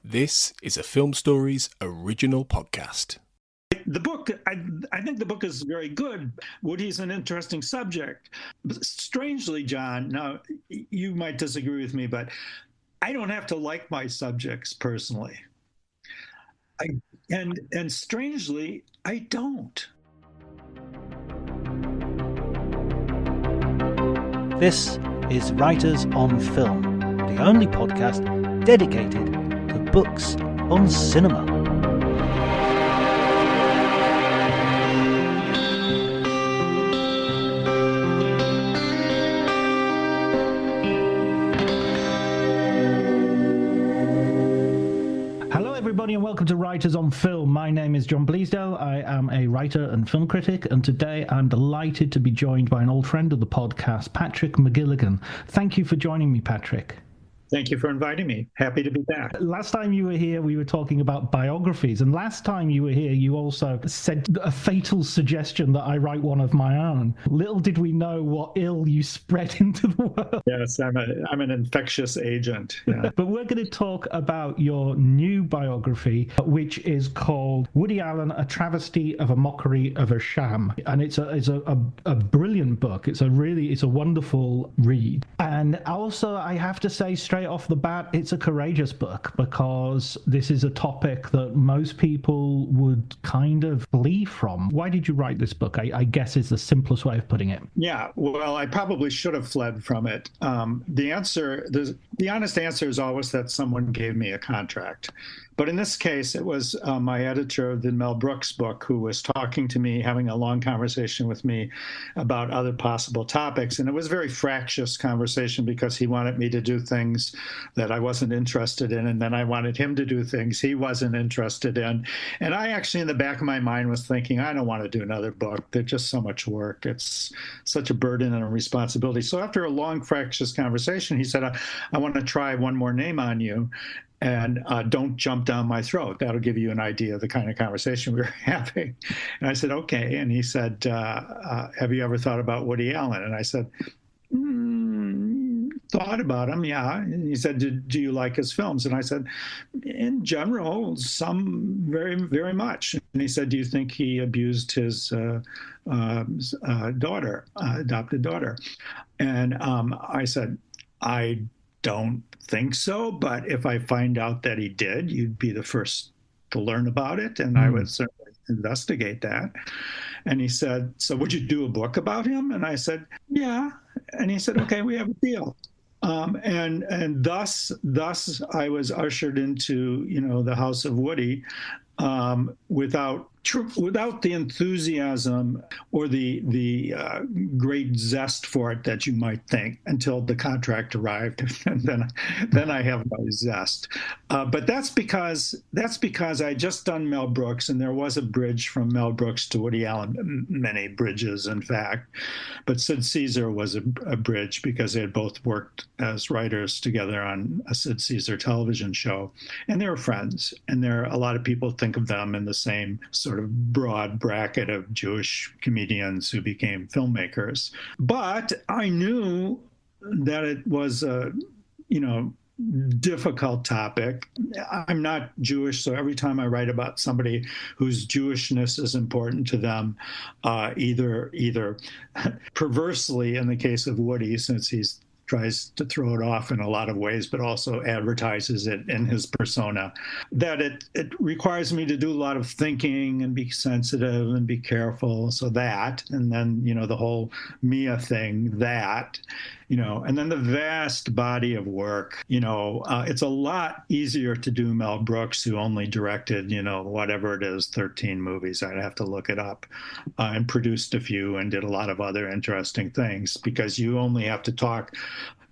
This is a Film Stories original podcast. The book, I think the book is very good. Woody's an interesting subject. But strangely, John, now you might disagree with me, but I don't have to like my subjects personally. And strangely, I don't. This is Writers on Film, the only podcast dedicated to books on cinema. Hello everybody and welcome to Writers on Film. My name is John Bleasdale. I am a writer and film critic, and today I'm delighted to be joined by an old friend of the podcast, Patrick McGilligan. Thank you for joining me, Patrick. Thank you for inviting me. Happy to be back. Last time you were here, we were talking about biographies. And last time you were here, you also said a fatal suggestion that I write one of my own. Little did we know what ill you spread into the world. Yes, I'm an infectious agent. Yeah. But we're going to talk about your new biography, which is called Woody Allen, A Travesty of a Mockery of a Sham. And it's a brilliant book. It's a wonderful read. And also, I have to say straight off the bat, it's a courageous book because this is a topic that most people would kind of flee from. Why did you write this book? I guess is the simplest way of putting it. Yeah, well, I probably should have fled from it. The honest answer is always that someone gave me a contract. But in this case, it was my editor of the Mel Brooks book who was talking to me, having a long conversation with me about other possible topics. And it was a very fractious conversation because he wanted me to do things that I wasn't interested in. And then I wanted him to do things he wasn't interested in. And I actually, in the back of my mind, was thinking, I don't want to do another book. There's just so much work. It's such a burden and a responsibility. So after a long, fractious conversation, he said, I want to try one more name on you. And don't jump down my throat. That'll give you an idea of the kind of conversation we were having. And I said, okay. And he said, have you ever thought about Woody Allen? And I said, thought about him, yeah. And he said, do you like his films? And I said, in general, some very, very much. And he said, do you think he abused his daughter, adopted daughter? And I said, I don't think so, but if I find out that he did, you'd be the first to learn about it, and I would certainly investigate that. And he said, so would you do a book about him? And I said, yeah. And he said, okay, we have a deal. And thus I was ushered into, the House of Woody, without the enthusiasm or the great zest for it that you might think until the contract arrived, and then I have no zest. But that's because I just done Mel Brooks, and there was a bridge from Mel Brooks to Woody Allen, many bridges, in fact. But Sid Caesar was a bridge because they had both worked as writers together on a Sid Caesar television show, and they were friends. And a lot of people think of them in the same sort of broad bracket of Jewish comedians who became filmmakers. But I knew that it was a, difficult topic. I'm not Jewish, so every time I write about somebody whose Jewishness is important to them, either perversely in the case of Woody, since he's tries to throw it off in a lot of ways, but also advertises it in his persona, that it requires me to do a lot of thinking and be sensitive and be careful. So that, and then, the whole Mia thing, that, and then the vast body of work, it's a lot easier to do Mel Brooks, who only directed, whatever it is, 13 movies. I'd have to look it up, and produced a few and did a lot of other interesting things, because you only have to talk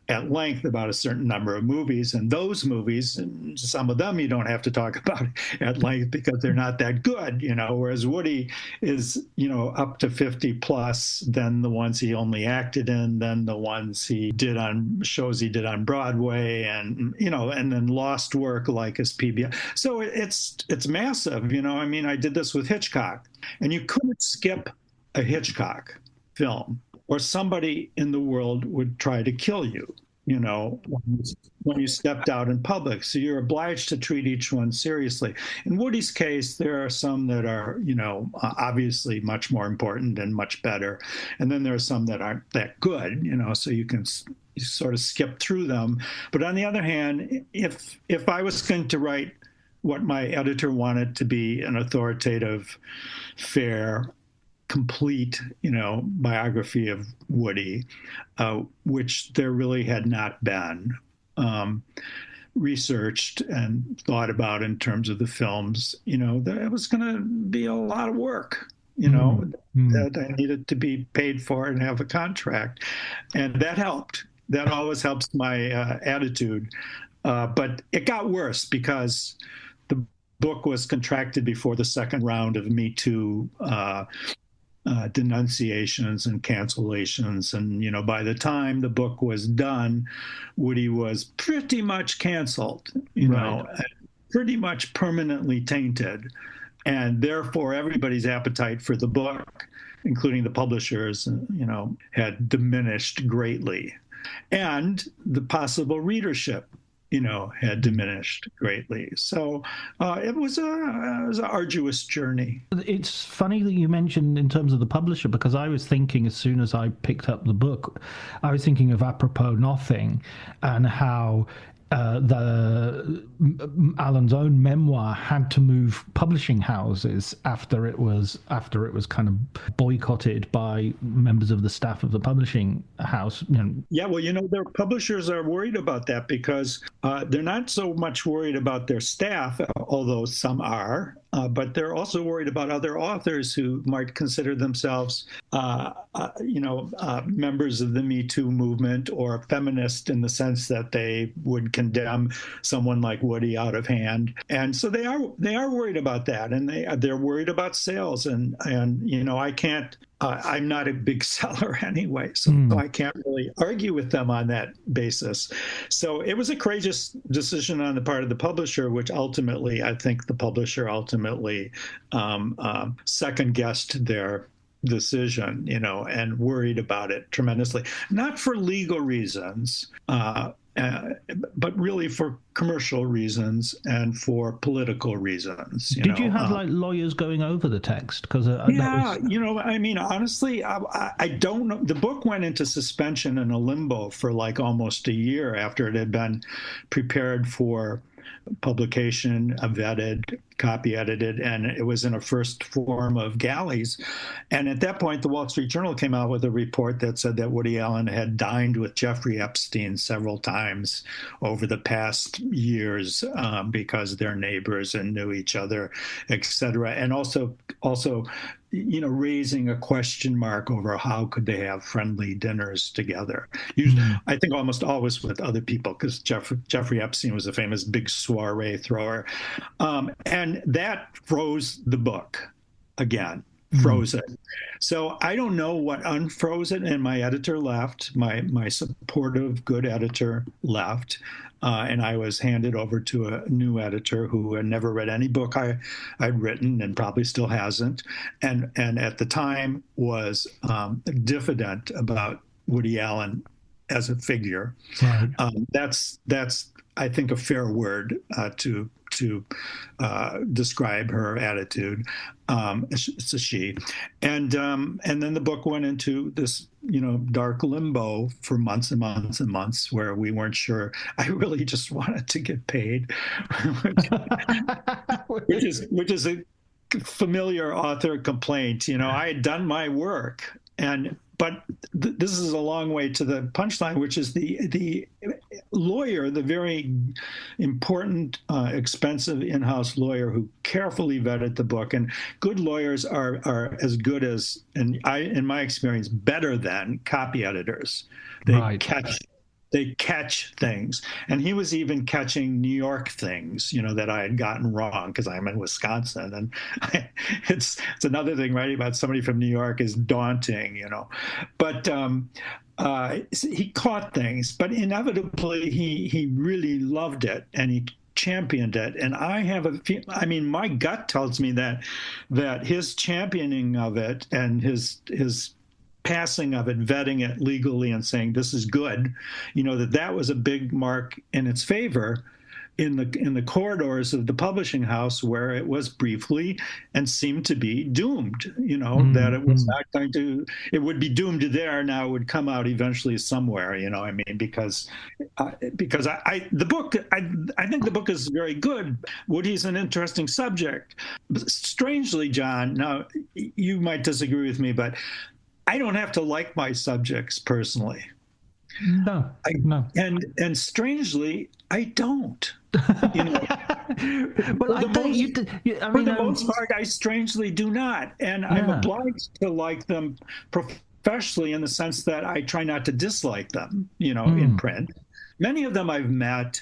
at length about a certain number of movies, and those movies, and some of them you don't have to talk about at length because they're not that good, whereas Woody is, up to 50 plus, then the ones he only acted in, then the ones he did on shows he did on Broadway, and, and then lost work like his PBS. So it's massive, I did this with Hitchcock, and you couldn't skip a Hitchcock film or somebody in the world would try to kill you. when you stepped out in public. So you're obliged to treat each one seriously. In Woody's case, there are some that are, obviously much more important and much better. And then there are some that aren't that good, so you sort of skip through them. But on the other hand, if I was going to write what my editor wanted to be an authoritative, fair, complete, biography of Woody, which there really had not been researched and thought about in terms of the films, that was going to be a lot of work, that I needed to be paid for and have a contract. And that helped. That always helps my attitude. But it got worse because the book was contracted before the second round of Me Too denunciations and cancellations. And, by the time the book was done, Woody was pretty much canceled, pretty much permanently tainted. And therefore, everybody's appetite for the book, including the publishers, had diminished greatly. And the possible readership, had diminished greatly. So it was an arduous journey. It's funny that you mentioned in terms of the publisher, because I was thinking as soon as I picked up the book, I was thinking of Apropos Nothing and how Alan's own memoir had to move publishing houses after it was kind of boycotted by members of the staff of the publishing house. Yeah, well, their publishers are worried about that because they're not so much worried about their staff, although some are, but they're also worried about other authors who might consider themselves, members of the Me Too movement or feminist in the sense that they would condemn someone like Woody out of hand. And so they are worried about that, and they're worried about sales. And I can't. I'm not a big seller anyway, so I can't really argue with them on that basis. So it was a courageous decision on the part of the publisher, which ultimately, I think the publisher second-guessed their decision, and worried about it tremendously. Not for legal reasons, but really for commercial reasons and for political reasons. Did you have lawyers going over the text? Because honestly, I don't know. The book went into suspension and a limbo for almost a year after it had been prepared for publication, vetted, copy edited, and it was in a first form of galleys. And at that point, the Wall Street Journal came out with a report that said that Woody Allen had dined with Jeffrey Epstein several times over the past years because they're neighbors and knew each other, et cetera. And also, raising a question mark over how could they have friendly dinners together. Usually, I think almost always with other people, because Jeffrey Epstein was a famous big soiree thrower. And that froze the book again. Froze it. So I don't know what unfroze it, and my editor left, my supportive, good editor left, and I was handed over to a new editor who had never read any book I'd written and probably still hasn't, and at the time was diffident about Woody Allen as a figure. Right. That's I think a fair word to describe her attitude. It's a she, and then the book went into this dark limbo for months and months and months where we weren't sure. I really just wanted to get paid, which is a familiar author complaint. I had done my work, but this is a long way to the punchline, which is the lawyer, the very important, expensive in-house lawyer who carefully vetted the book. And good lawyers are as good as, and in my experience, better than copy editors. They catch things. And he was even catching New York things, that I had gotten wrong because I'm in Wisconsin. And it's another thing writing about somebody from New York is daunting, But he caught things, but inevitably he really loved it and he championed it. And my gut tells me that his championing of it and his passing of it, vetting it legally and saying this is good, that was a big mark in its favor in the corridors of the publishing house, where it was briefly and seemed to be doomed, that it was not going to, it would be doomed there. Now it would come out eventually somewhere, because the book, I think the book is very good. Woody's an interesting subject. Strangely, John, now you might disagree with me, but I don't have to like my subjects personally. No. And strangely, I don't. Well, for the most part, I strangely do not, and I'm obliged to like them professionally in the sense that I try not to dislike them. In print, many of them I've met,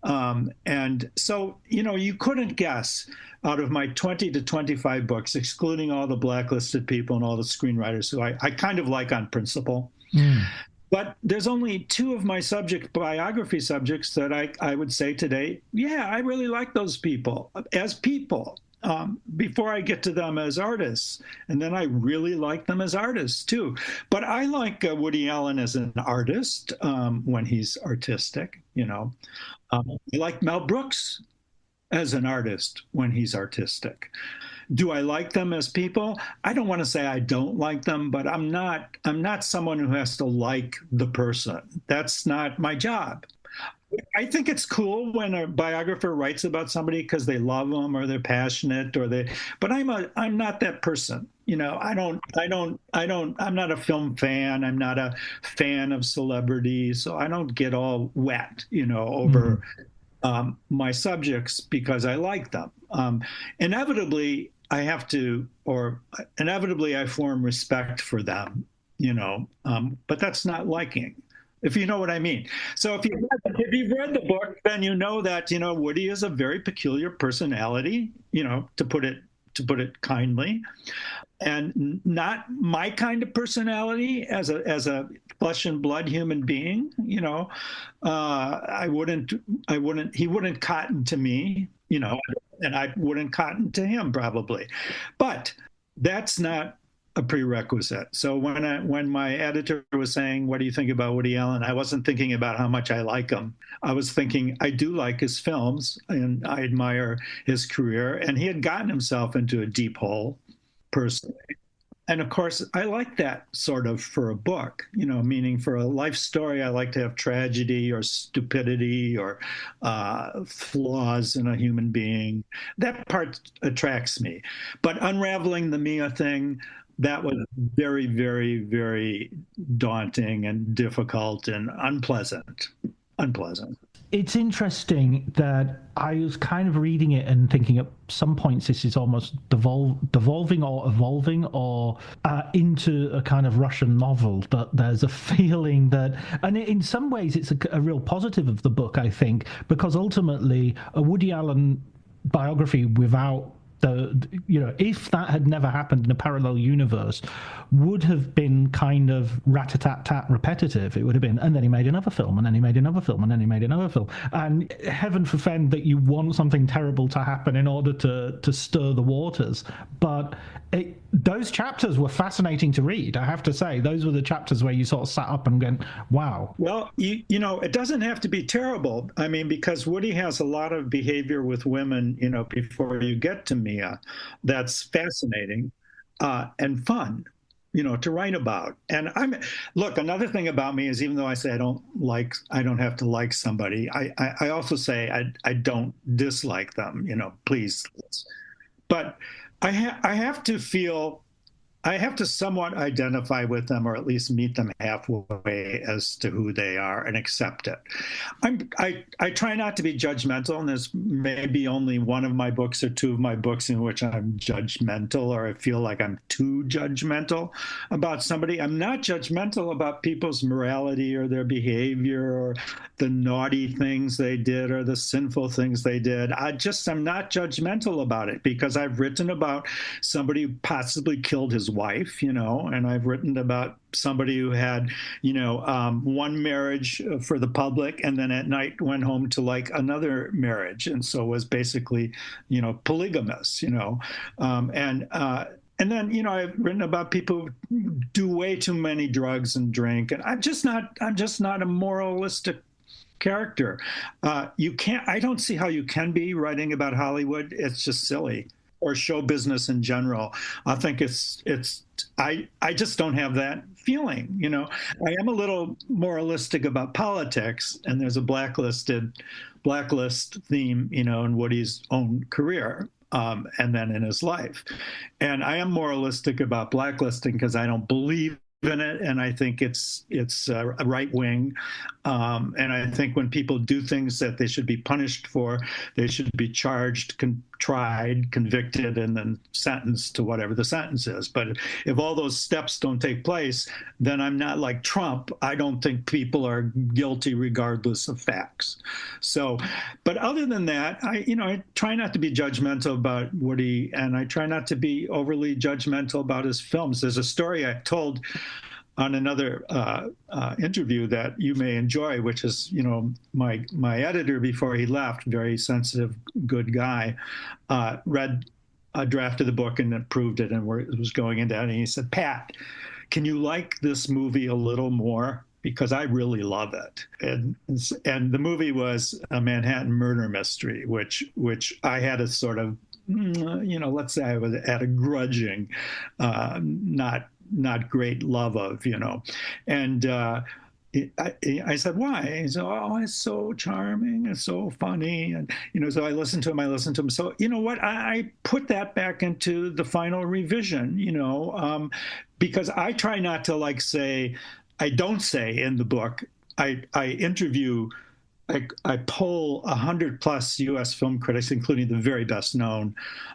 and so you couldn't guess out of my 20 to 25 books, excluding all the blacklisted people and all the screenwriters who I kind of like on principle. But there's only 2 of my biography subjects that I would say today, yeah, I really like those people as people, before I get to them as artists. And then I really like them as artists, too. But I like Woody Allen as an artist when he's artistic, I like Mel Brooks as an artist when he's artistic. Do I like them as people? I don't want to say I don't like them, but I'm not someone who has to like the person. That's not my job. I think it's cool when a biographer writes about somebody because they love them or they're passionate but I'm not that person. I'm not a film fan. I'm not a fan of celebrities. So I don't get all wet, over my subjects because I like them. Inevitably, I form respect for them, but that's not liking, if you know what I mean. So if you've read the book, then you know that, Woody is a very peculiar personality, to put it kindly, and not my kind of personality as a flesh and blood human being. He wouldn't cotton to me, and I wouldn't cotton to him probably. But that's not a prerequisite. So when my editor was saying, what do you think about Woody Allen? I wasn't thinking about how much I like him. I was thinking, I do like his films and I admire his career. And he had gotten himself into a deep hole personally. And of course, I like that sort of for a book, meaning for a life story, I like to have tragedy or stupidity or flaws in a human being. That part attracts me. But unraveling the Mia thing, that was very, very, very daunting and difficult and unpleasant. It's interesting that I was kind of reading it and thinking at some points this is almost devolving or evolving or into a kind of Russian novel, that there's a feeling that, and in some ways it's a real positive of the book, I think, because ultimately a Woody Allen biography without if that had never happened in a parallel universe, would have been kind of rat-a-tat-tat repetitive. It would have been, and then he made another film, and then he made another film, and then he made another film. And heaven forfend that you want something terrible to happen in order to stir the waters. But those chapters were fascinating to read, I have to say. Those were the chapters where you sort of sat up and went, wow. Well, it doesn't have to be terrible. I mean, because Woody has a lot of behavior with women, before you get to Mia, that's fascinating and fun, to write about. And another thing about me is, even though I say I don't have to like somebody, I also say I don't dislike them, please. But I have to somewhat identify with them, or at least meet them halfway as to who they are and accept it. I try not to be judgmental, and there's maybe only one of my books or 2 of my books in which I'm judgmental, or I feel like I'm too judgmental about somebody. I'm not judgmental about people's morality or their behavior or the naughty things they did or the sinful things they did. I'm not judgmental about it, because I've written about somebody who possibly killed his wife, and I've written about somebody who had, one marriage for the public and then at night went home to like another marriage. And so was basically, polygamous, And then, I've written about people who do way too many drugs and drink, and I'm just not a moralistic character. I don't see how you can be writing about Hollywood. It's just silly, or show business in general. I think I just don't have that feeling. I am a little moralistic about politics, and there's a blacklist theme, in Woody's own career. And then in his life. And I am moralistic about blacklisting because I don't believe in it, and I think it's right wing. And I think when people do things that they should be punished for, they should be charged, tried, convicted, and then sentenced to whatever the sentence is. But if all those steps don't take place, then I'm not like Trump. I don't think people are guilty regardless of facts. So, but other than that, I try not to be judgmental about Woody, and I try not to be overly judgmental about his films. There's a story I told on another interview that you may enjoy, which is, my editor before he left, very sensitive, good guy, read a draft of the book and approved it and was going into it. And he said, "Pat, can you like this movie a little more? Because I really love it." And the movie was a Manhattan Murder Mystery, which I had a sort of, let's say I was at a grudging, not great love of, and I said, "Why?" He said, "Oh, it's so charming, it's so funny," and so I listened to him. So you know what? I put that back into the final revision, because I try not to say. I don't say in the book. I interview. I poll 100+ U.S. film critics, including the very best known,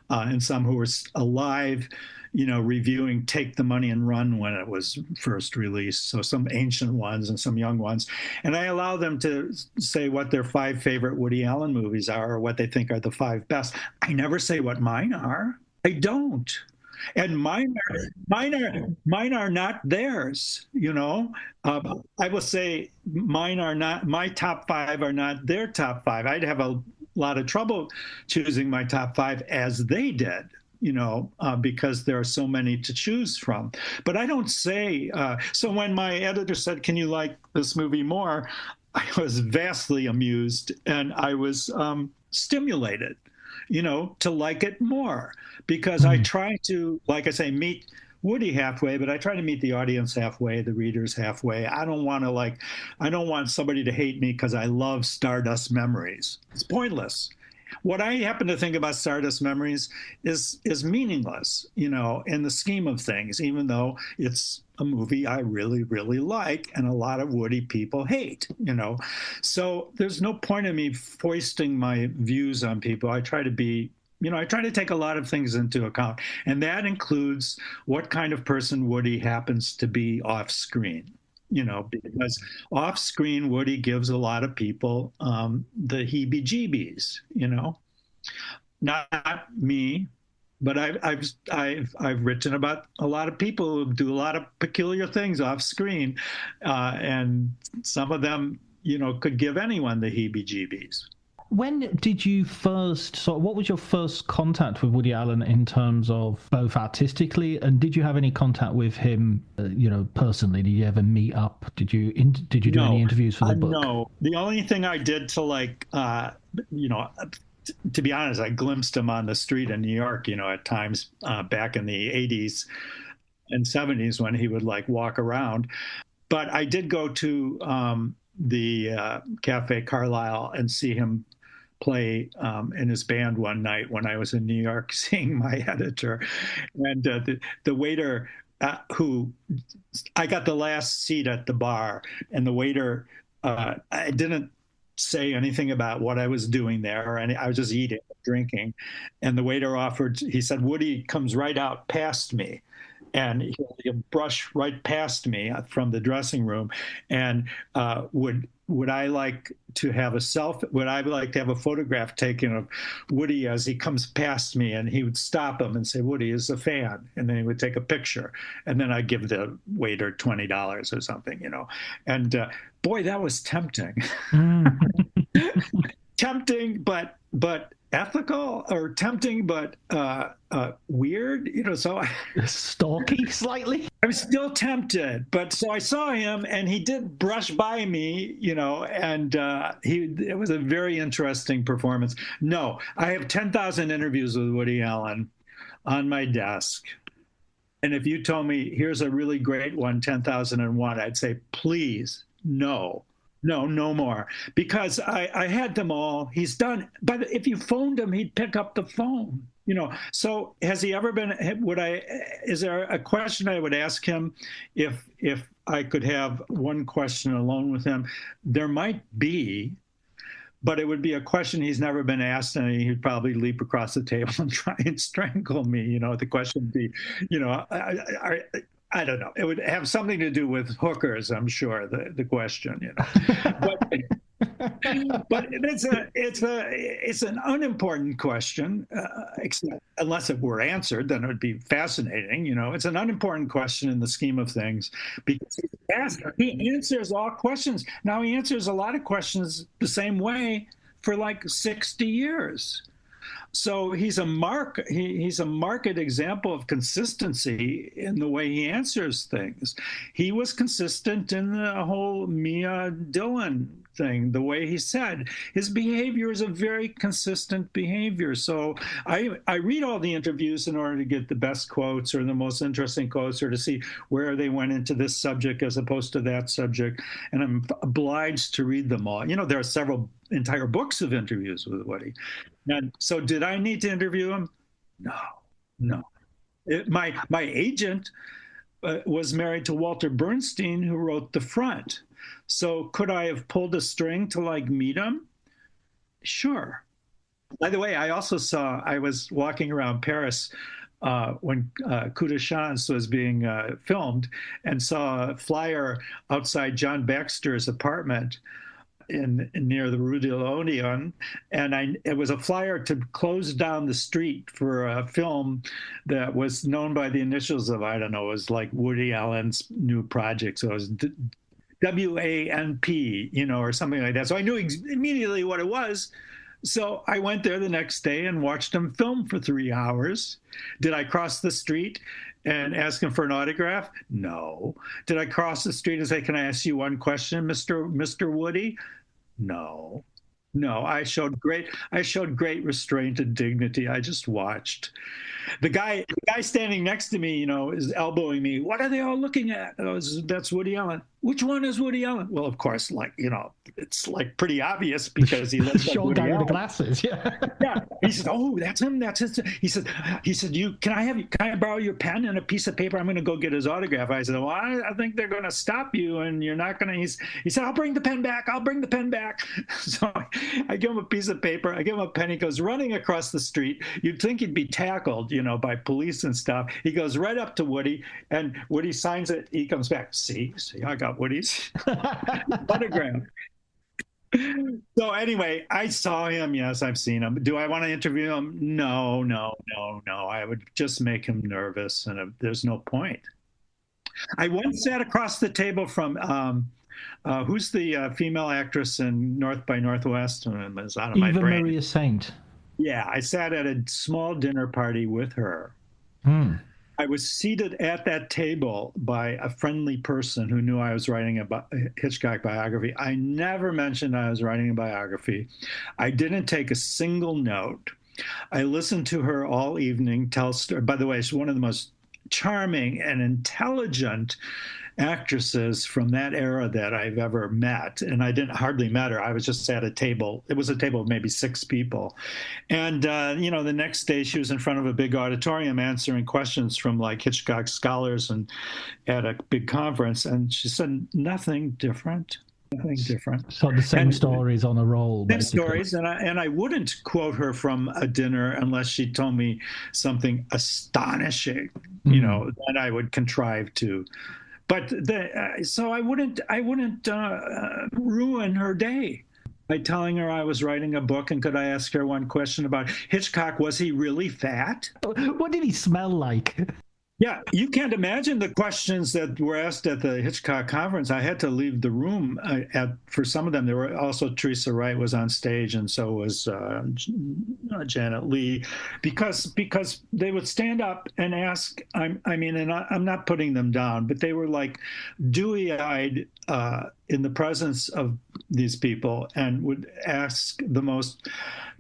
and some who were alive, reviewing Take the Money and Run when it was first released. So some ancient ones and some young ones. And I allow them to say what their 5 favorite Woody Allen movies are, or what they think are the 5 best. I never say what mine are. I don't. And mine are not theirs. I will say mine are not, my top 5 are not their top 5. I'd have a lot of trouble choosing my top 5 as they did. Because there are so many to choose from. But I don't say, so when my editor said, "Can you like this movie more?" I was vastly amused, and I was stimulated, to like it more, because I try to, like I say, meet Woody halfway, but I try to meet the audience halfway, the readers halfway. I don't want somebody to hate me because I love Stardust Memories. It's pointless. What I happen to think about Stardust Memories is meaningless, in the scheme of things, even though it's a movie I really, really like and a lot of Woody people hate, So there's no point in me foisting my views on people. I try to be, I try to take a lot of things into account, and that includes what kind of person Woody happens to be off screen. Because off screen, Woody gives a lot of people the heebie-jeebies. Not me, but I've written about a lot of people who do a lot of peculiar things off screen, and some of them, could give anyone the heebie-jeebies. When did you what was your first contact with Woody Allen in terms of both artistically, and did you have any contact with him, personally? Did you ever meet up? Did you do any interviews for the book? No. The only thing I did to to be honest, I glimpsed him on the street in New York, at times back in the 80s and 70s when he would walk around. But I did go to the Cafe Carlyle and see him play in his band one night when I was in New York seeing my editor. And the waiter, who I got the last seat at the bar, and the waiter, I didn't say anything about what I was doing there, and I was just eating, drinking. And the waiter he said, "Woody comes right out past me." And he'll brush right past me from the dressing room, and would I like to have would I like to have a photograph taken of Woody as he comes past me? And he would stop him and say, "Woody is a fan," and then he would take a picture, and then I'd give the waiter $20 or something, And boy, that was tempting. Tempting, but ethical or tempting, but weird, so Stalky, slightly. I was still tempted. But so I saw him, and he did brush by me, and it was a very interesting performance. No, I have 10,000 interviews with Woody Allen on my desk. And if you told me, here's a really great one, 10,001, I'd say, please, no, no more. Because I had them all. He's done. But if you phoned him, he'd pick up the phone. So has he ever been, is there a question I would ask him if I could have one question alone with him? There might be, but it would be a question he's never been asked, and he'd probably leap across the table and try and strangle me. The question would be, I don't know. It would have something to do with hookers, I'm sure, the question, But it's an unimportant question, unless it were answered, then it would be fascinating. It's an unimportant question in the scheme of things because he answers all questions. Now he answers a lot of questions the same way for like 60 years. So he's a marked example of consistency in the way he answers things. He was consistent in the whole Mia Dillon thing, the way he said. His behavior is a very consistent behavior. So I read all the interviews in order to get the best quotes or the most interesting quotes or to see where they went into this subject as opposed to that subject. And I'm obliged to read them all. There are several entire books of interviews with Woody. And so did I need to interview him? No. My agent was married to Walter Bernstein, who wrote The Front. So could I have pulled a string to meet him? Sure. By the way, I was walking around Paris when Coup de Chance was being filmed and saw a flyer outside John Baxter's apartment near the Rue de l'Odeon, and it was a flyer to close down the street for a film that was known by the initials of, I don't know, it was like Woody Allen's new project. So it was WANP, or something like that. So I knew immediately what it was. So I went there the next day and watched him film for 3 hours. Did I cross the street and ask him for an autograph? No. Did I cross the street and say, "Can I ask you one question, Mr. Woody?" No. I showed great restraint and dignity. I just watched. The guy standing next to me, is elbowing me. What are they all looking at? That's Woody Allen. Which one is Woody Allen? Well, of course, it's pretty obvious because he looks like Woody Allen. The glasses, yeah. Yeah. He said, "Oh, that's him. That's his." He said, can I borrow your pen and a piece of paper? I'm going to go get his autograph. I said, "Well, I think they're going to stop you, and you're not going to." He said, "I'll bring the pen back. So I give him a piece of paper. I give him a pen. He goes running across the street. You'd think he'd be tackled, by police and stuff. He goes right up to Woody, and Woody signs it. He comes back. See, I got Woody's autograph. So anyway, I saw him. Yes, I've seen him. Do I want to interview him? No. I would just make him nervous, and there's no point. I once sat across the table from who's the female actress in North by Northwest? It's out of my brain. Eva Maria Saint. Yeah, I sat at a small dinner party with her. I was seated at that table by a friendly person who knew I was writing a Hitchcock biography. I never mentioned I was writing a biography. I didn't take a single note. I listened to her all evening tell stories. By the way, she's one of the most charming and intelligent actresses from that era that I've ever met. And I didn't hardly met her. I was just at a table. It was a table of maybe 6 people. And, the next day she was in front of a big auditorium answering questions from Hitchcock scholars and at a big conference. And she said, nothing different. So the same stories on a roll. Same stories, and I wouldn't quote her from a dinner unless she told me something astonishing, that I would contrive to. But so I wouldn't ruin her day by telling her I was writing a book, and could I ask her one question about Hitchcock? Was he really fat? What did he smell like? Yeah, you can't imagine the questions that were asked at the Hitchcock conference. I had to leave the room for some of them. There were also Teresa Wright was on stage, and so was Janet Leigh, because they would stand up and ask. I'm not putting them down, but they were like dewy-eyed in the presence of these people, and would ask the most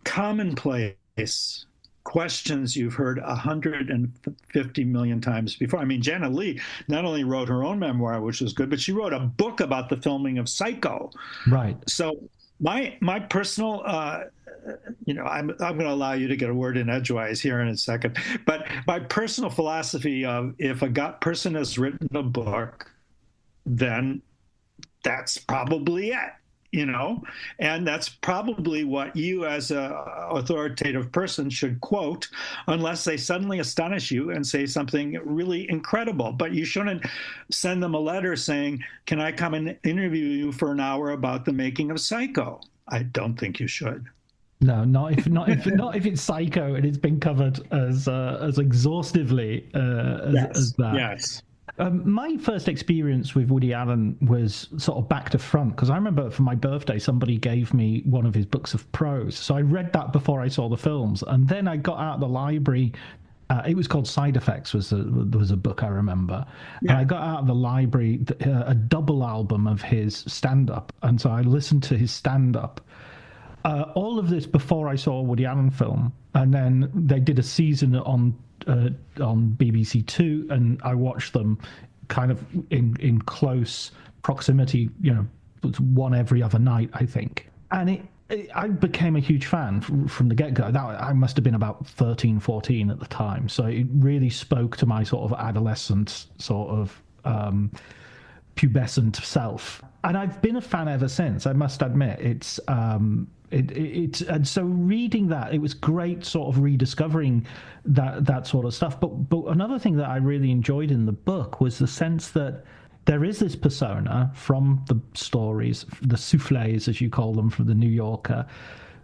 commonplace questions you've heard 150 million times before. I mean, Janet Leigh not only wrote her own memoir, which was good, but she wrote a book about the filming of Psycho. Right. So my personal, I'm going to allow you to get a word in edgewise here in a second, but my personal philosophy of if a person has written a book, then that's probably it. And that's probably what you as an authoritative person should quote, unless they suddenly astonish you and say something really incredible. But you shouldn't send them a letter saying, can I come and interview you for an hour about the making of Psycho? I don't think you should. No, not if it's Psycho and it's been covered as exhaustively as that. Yes. My first experience with Woody Allen was sort of back to front, because I remember for my birthday somebody gave me one of his books of prose. So I read that before I saw the films, and then I got out of the library. It was called Side Effects was a book I remember. Yeah. And I got out of the library a double album of his stand-up, and so I listened to his stand-up. All of this before I saw a Woody Allen film, and then they did a season on BBC Two, and I watched them kind of in close proximity, one every other night, I think. And I became a huge fan from the get-go. I must have been about 13, 14 at the time. So it really spoke to my sort of adolescent, sort of pubescent self. And I've been a fan ever since, I must admit. It's and so reading that, it was great sort of rediscovering that sort of stuff. But another thing that I really enjoyed in the book was the sense that there is this persona from the stories, the soufflés, as you call them, from the New Yorker,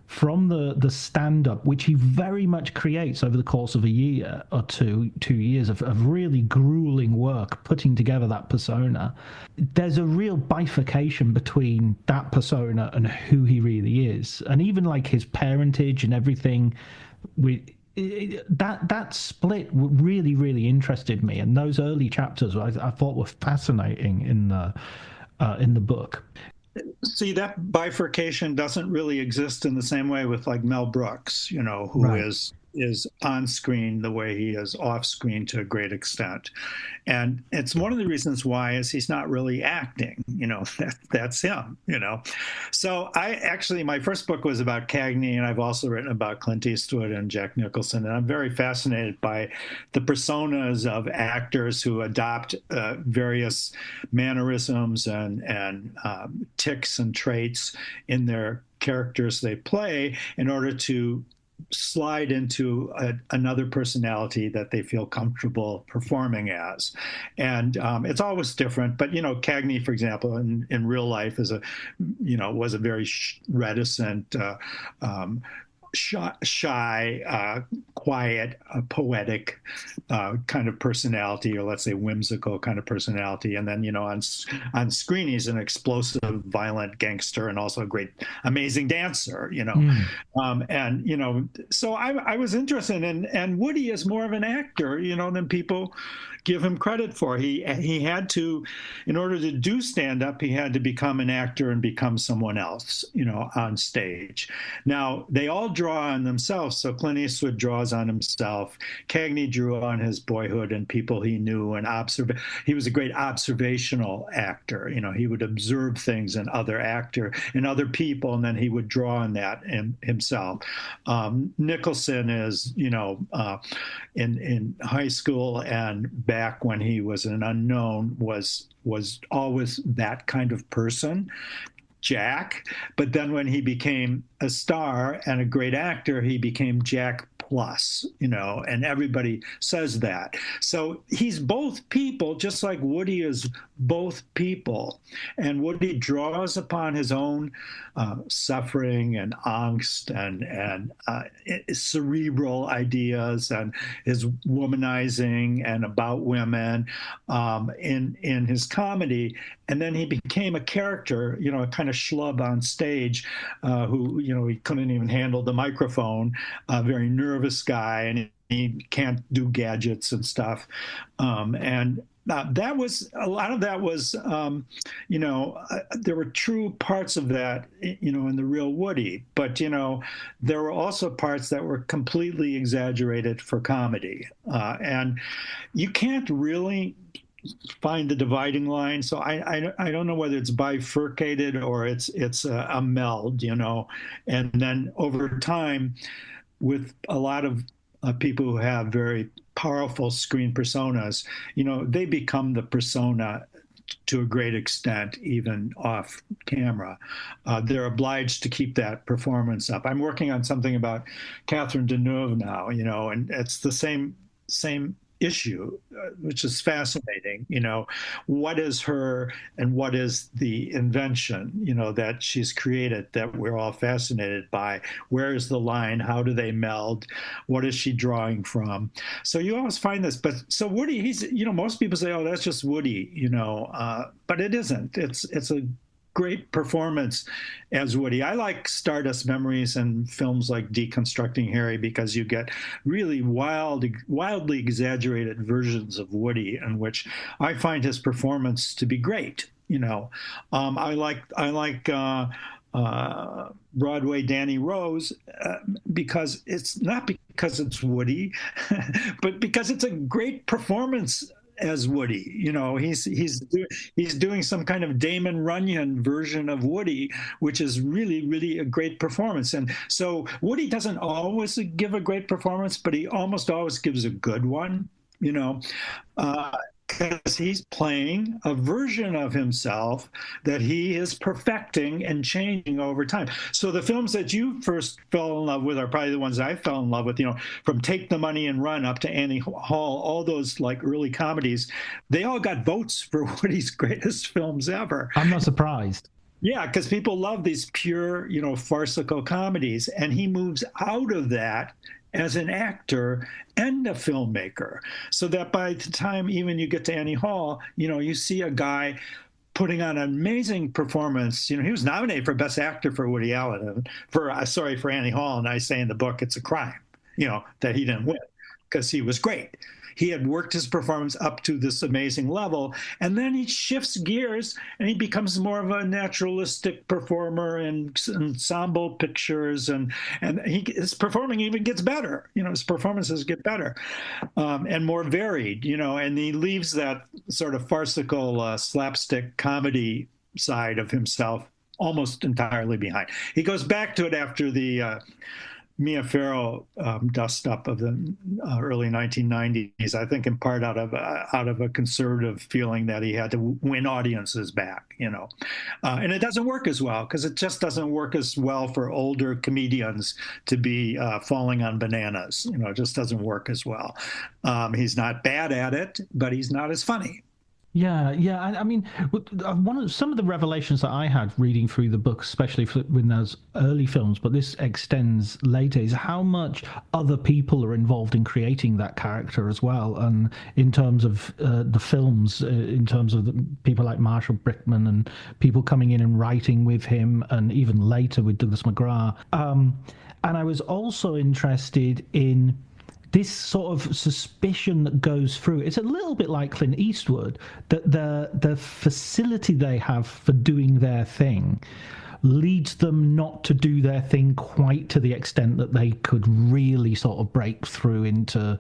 from the stand-up, which he very much creates over the course of a year or 2 years of really grueling work putting together that persona. There's a real bifurcation between that persona and who he really is, and even like his parentage and everything. That split really, really interested me, and those early chapters I thought were fascinating in the book. See, that bifurcation doesn't really exist in the same way with like Mel Brooks, who right. is on screen the way he is off screen to a great extent. And it's one of the reasons why is he's not really acting, that's him, So my first book was about Cagney, and I've also written about Clint Eastwood and Jack Nicholson. And I'm very fascinated by the personas of actors who adopt various mannerisms and tics and traits in their characters they play in order to slide into another personality that they feel comfortable performing as. And it's always different. But, Cagney, for example, in real life was a very reticent, shy, quiet, poetic kind of personality, or let's say whimsical kind of personality. And then, on screen, he's an explosive, violent gangster and also a great, amazing dancer, so I was interested and Woody is more of an actor, than people give him credit for. He had to, in order to do stand-up, he had to become an actor and become someone else, on stage. Now, they all draw on themselves. So Clint Eastwood draws on himself. Cagney drew on his boyhood and people he knew, and he was a great observational actor. He would observe things in other people, and then he would draw on that himself. Nicholson is, in high school and back when he was an unknown, was always that kind of person. Jack, but then when he became a star and a great actor, he became Jack Plus, and everybody says that. So he's both people, just like Woody is both people. And Woody draws upon his own suffering and angst and cerebral ideas and his womanizing and about women in his comedy. And then he became a character, a kind of schlub on stage who, he couldn't even handle the microphone, a very nervous guy, and he can't do gadgets and stuff. And that was a lot of that was, there were true parts of that, in the real Woody, but, there were also parts that were completely exaggerated for comedy. And you can't really find the dividing line. So I don't know whether it's bifurcated or it's a meld, and then over time with a lot of people who have very powerful screen personas, they become the persona to a great extent, even off camera. They're obliged to keep that performance up. I'm working on something about Catherine Deneuve now, and it's the same issue, which is fascinating. What is her and what is the invention, that she's created that we're all fascinated by? Where is the line? How do they meld? What is she drawing from? So you always find this. But so Woody, he's, most people say, oh, that's just Woody, but it isn't. It's a great performance as Woody. I like Stardust Memories and films like Deconstructing Harry because you get really wildly exaggerated versions of Woody, in which I find his performance to be great. I like Broadway Danny Rose because it's not because it's Woody, but because it's a great performance as Woody. He's doing some kind of Damon Runyon version of Woody, which is really, really a great performance. And so Woody doesn't always give a great performance, but he almost always gives a good one, because he's playing a version of himself that he is perfecting and changing over time. So the films that you first fell in love with are probably the ones I fell in love with, from Take the Money and Run up to Annie Hall, all those like early comedies, they all got votes for Woody's greatest films ever. I'm not surprised. Yeah, because people love these pure, farcical comedies, and he moves out of that as an actor and a filmmaker, so that by the time even you get to Annie Hall, you see a guy putting on an amazing performance. He was nominated for Best Actor for Woody Allen, for Annie Hall, and I say in the book it's a crime, that he didn't win, because he was great. He had worked his performance up to this amazing level, and then he shifts gears and he becomes more of a naturalistic performer in ensemble pictures, and his performing even gets better. His performances get better and more varied. And he leaves that sort of farcical slapstick comedy side of himself almost entirely behind. He goes back to it after the Mia Farrow dust up of the early 1990s, I think in part out of a conservative feeling that he had to win audiences back, and it doesn't work as well, because it just doesn't work as well for older comedians to be falling on bananas. It just doesn't work as well. He's not bad at it, but he's not as funny. Yeah. I mean, some of the revelations that I had reading through the book, especially in those early films, but this extends later, is how much other people are involved in creating that character as well. And in terms of the films, in terms of people like Marshall Brickman and people coming in and writing with him, and even later with Douglas McGrath. And I was also interested in this sort of suspicion that goes through. It's a little bit like Clint Eastwood, that the facility they have for doing their thing leads them not to do their thing quite to the extent that they could really sort of break through into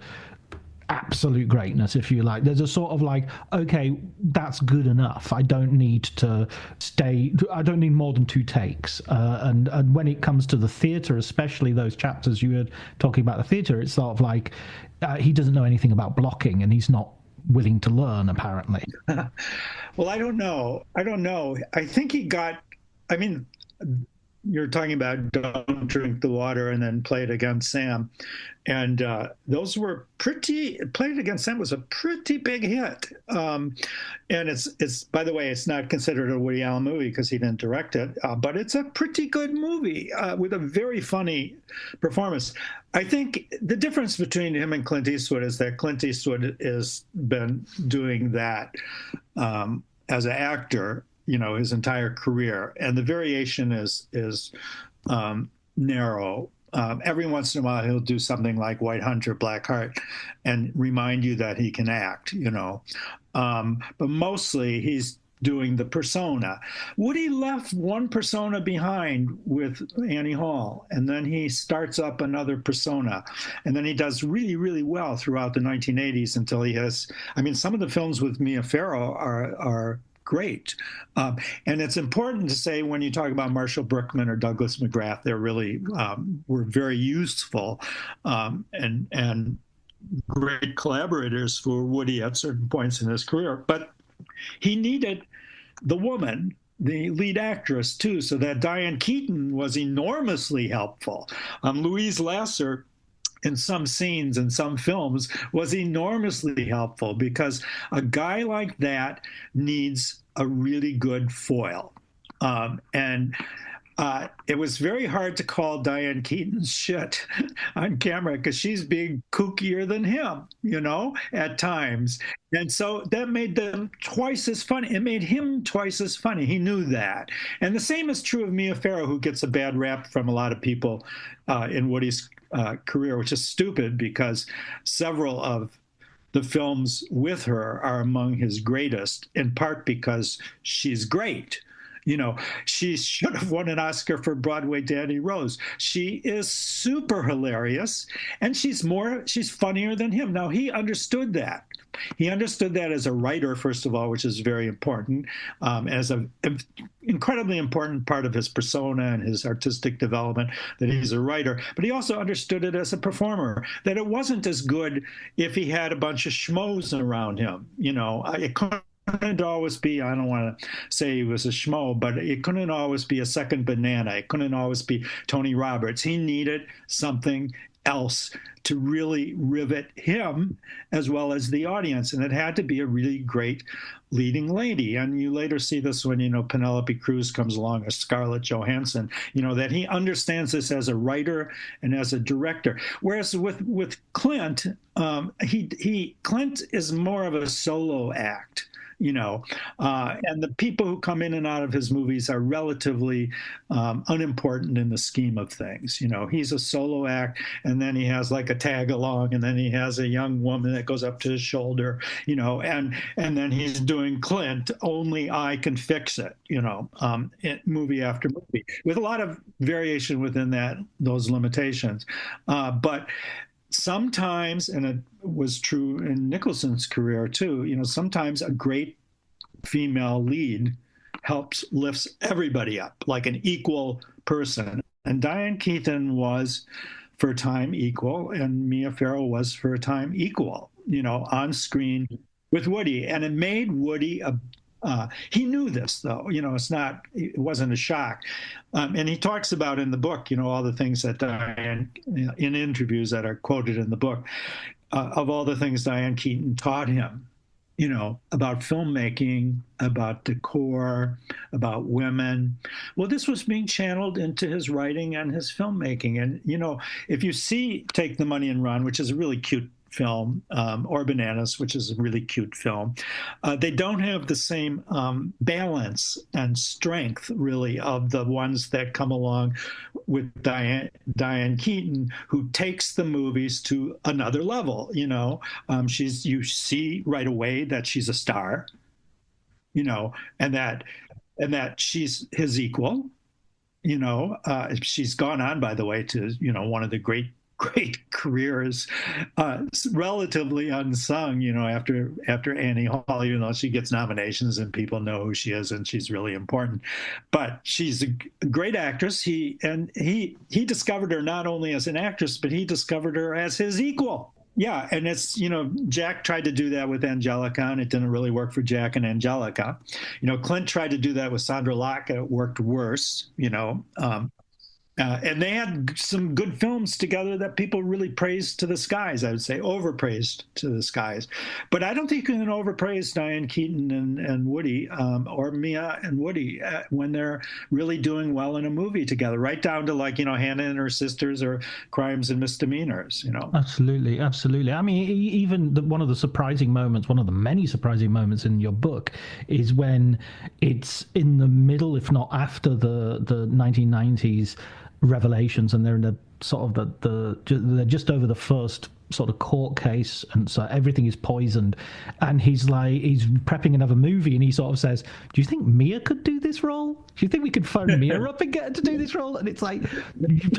absolute greatness, if you like. There's a sort of like, okay, that's good enough. I don't need more than 2 takes. And when it comes to the theatre, especially those chapters you were talking about the theatre, it's sort of like he doesn't know anything about blocking, and he's not willing to learn, apparently. Well, I don't know. I think he got, you're talking about Don't Drink the Water and then Play It Against Sam. And those were Play It Against Sam was a pretty big hit. And it's, by the way, it's not considered a Woody Allen movie because he didn't direct it, but it's a pretty good movie with a very funny performance. I think the difference between him and Clint Eastwood is that Clint Eastwood has been doing that as an actor, his entire career, and the variation is narrow. Every once in a while, he'll do something like White Hunter, Black Heart, and remind you that he can act, but mostly he's doing the persona. Woody left one persona behind with Annie Hall, and then he starts up another persona, and then he does really, really well throughout the 1980s until he has. I mean, some of the films with Mia Farrow are great. And it's important to say when you talk about Marshall Brookman or Douglas McGrath, they're really were very useful and great collaborators for Woody at certain points in his career. But he needed the woman, the lead actress, too, so that Diane Keaton was enormously helpful. Louise Lasser, in some scenes in some films, was enormously helpful because a guy like that needs a really good foil. It was very hard to call Diane Keaton's shit on camera because she's being kookier than him, at times. And so that made them twice as funny. It made him twice as funny. He knew that. And the same is true of Mia Farrow, who gets a bad rap from a lot of people in Woody's career, which is stupid because several of the films with her are among his greatest, in part because she's great. She should have won an Oscar for Broadway Danny Rose. She is super hilarious, and she's funnier than him. Now, he understood that. He understood that as a writer, first of all, which is very important, as an incredibly important part of his persona and his artistic development, that he's a writer. But he also understood it as a performer, that it wasn't as good if he had a bunch of schmoes around him. It couldn't always be, I don't want to say he was a schmo, but it couldn't always be a second banana. It couldn't always be Tony Roberts. He needed something else to really rivet him as well as the audience. And it had to be a really great leading lady. And you later see this when, Penelope Cruz comes along as Scarlett Johansson, that he understands this as a writer and as a director. Whereas with Clint, Clint is more of a solo act. And the people who come in and out of his movies are relatively unimportant in the scheme of things. He's a solo act, and then he has like a tag along, and then he has a young woman that goes up to his shoulder, and then he's doing Clint, Only I Can Fix It, movie after movie, with a lot of variation within those limitations. But sometimes, and it was true in Nicholson's career too, sometimes a great female lead lifts everybody up like an equal person. And Diane Keaton was for a time equal, and Mia Farrow was for a time equal, on screen with Woody. And it made Woody he knew this, though. It wasn't a shock. And he talks about in the book, all the things that Diane, in interviews that are quoted in the book, of all the things Diane Keaton taught him, about filmmaking, about decor, about women. Well, this was being channeled into his writing and his filmmaking. And, if you see Take the Money and Run, which is a really cute film, or Bananas, which is a really cute film, they don't have the same balance and strength, really, of the ones that come along with Diane Keaton, who takes the movies to another level. You see right away that she's a star, and that she's his equal. She's gone on, by the way, to one of the great careers, relatively unsung, after Annie Hall, even though she gets nominations and people know who she is and she's really important. But she's a great actress. He discovered her not only as an actress, but he discovered her as his equal. Yeah, and it's, Jack tried to do that with Angelica, and it didn't really work for Jack and Angelica. Clint tried to do that with Sandra Locke, and it worked worse. And they had some good films together that people really praised to the skies, I would say, overpraised to the skies. But I don't think you can overpraise Diane Keaton and Woody, or Mia and Woody, when they're really doing well in a movie together, right down to Hannah and Her Sisters or Crimes and Misdemeanors, Absolutely, absolutely. I mean, even one of the surprising moments, one of the many surprising moments in your book is when it's in the middle, if not after the 1990s revelations, and they're in the sort of they're just over the first sort of court case, and so everything is poisoned, and he's prepping another movie, and he sort of says, do you think Mia could do this role? Do you think we could phone Mia up and get her to do this role? And it's like,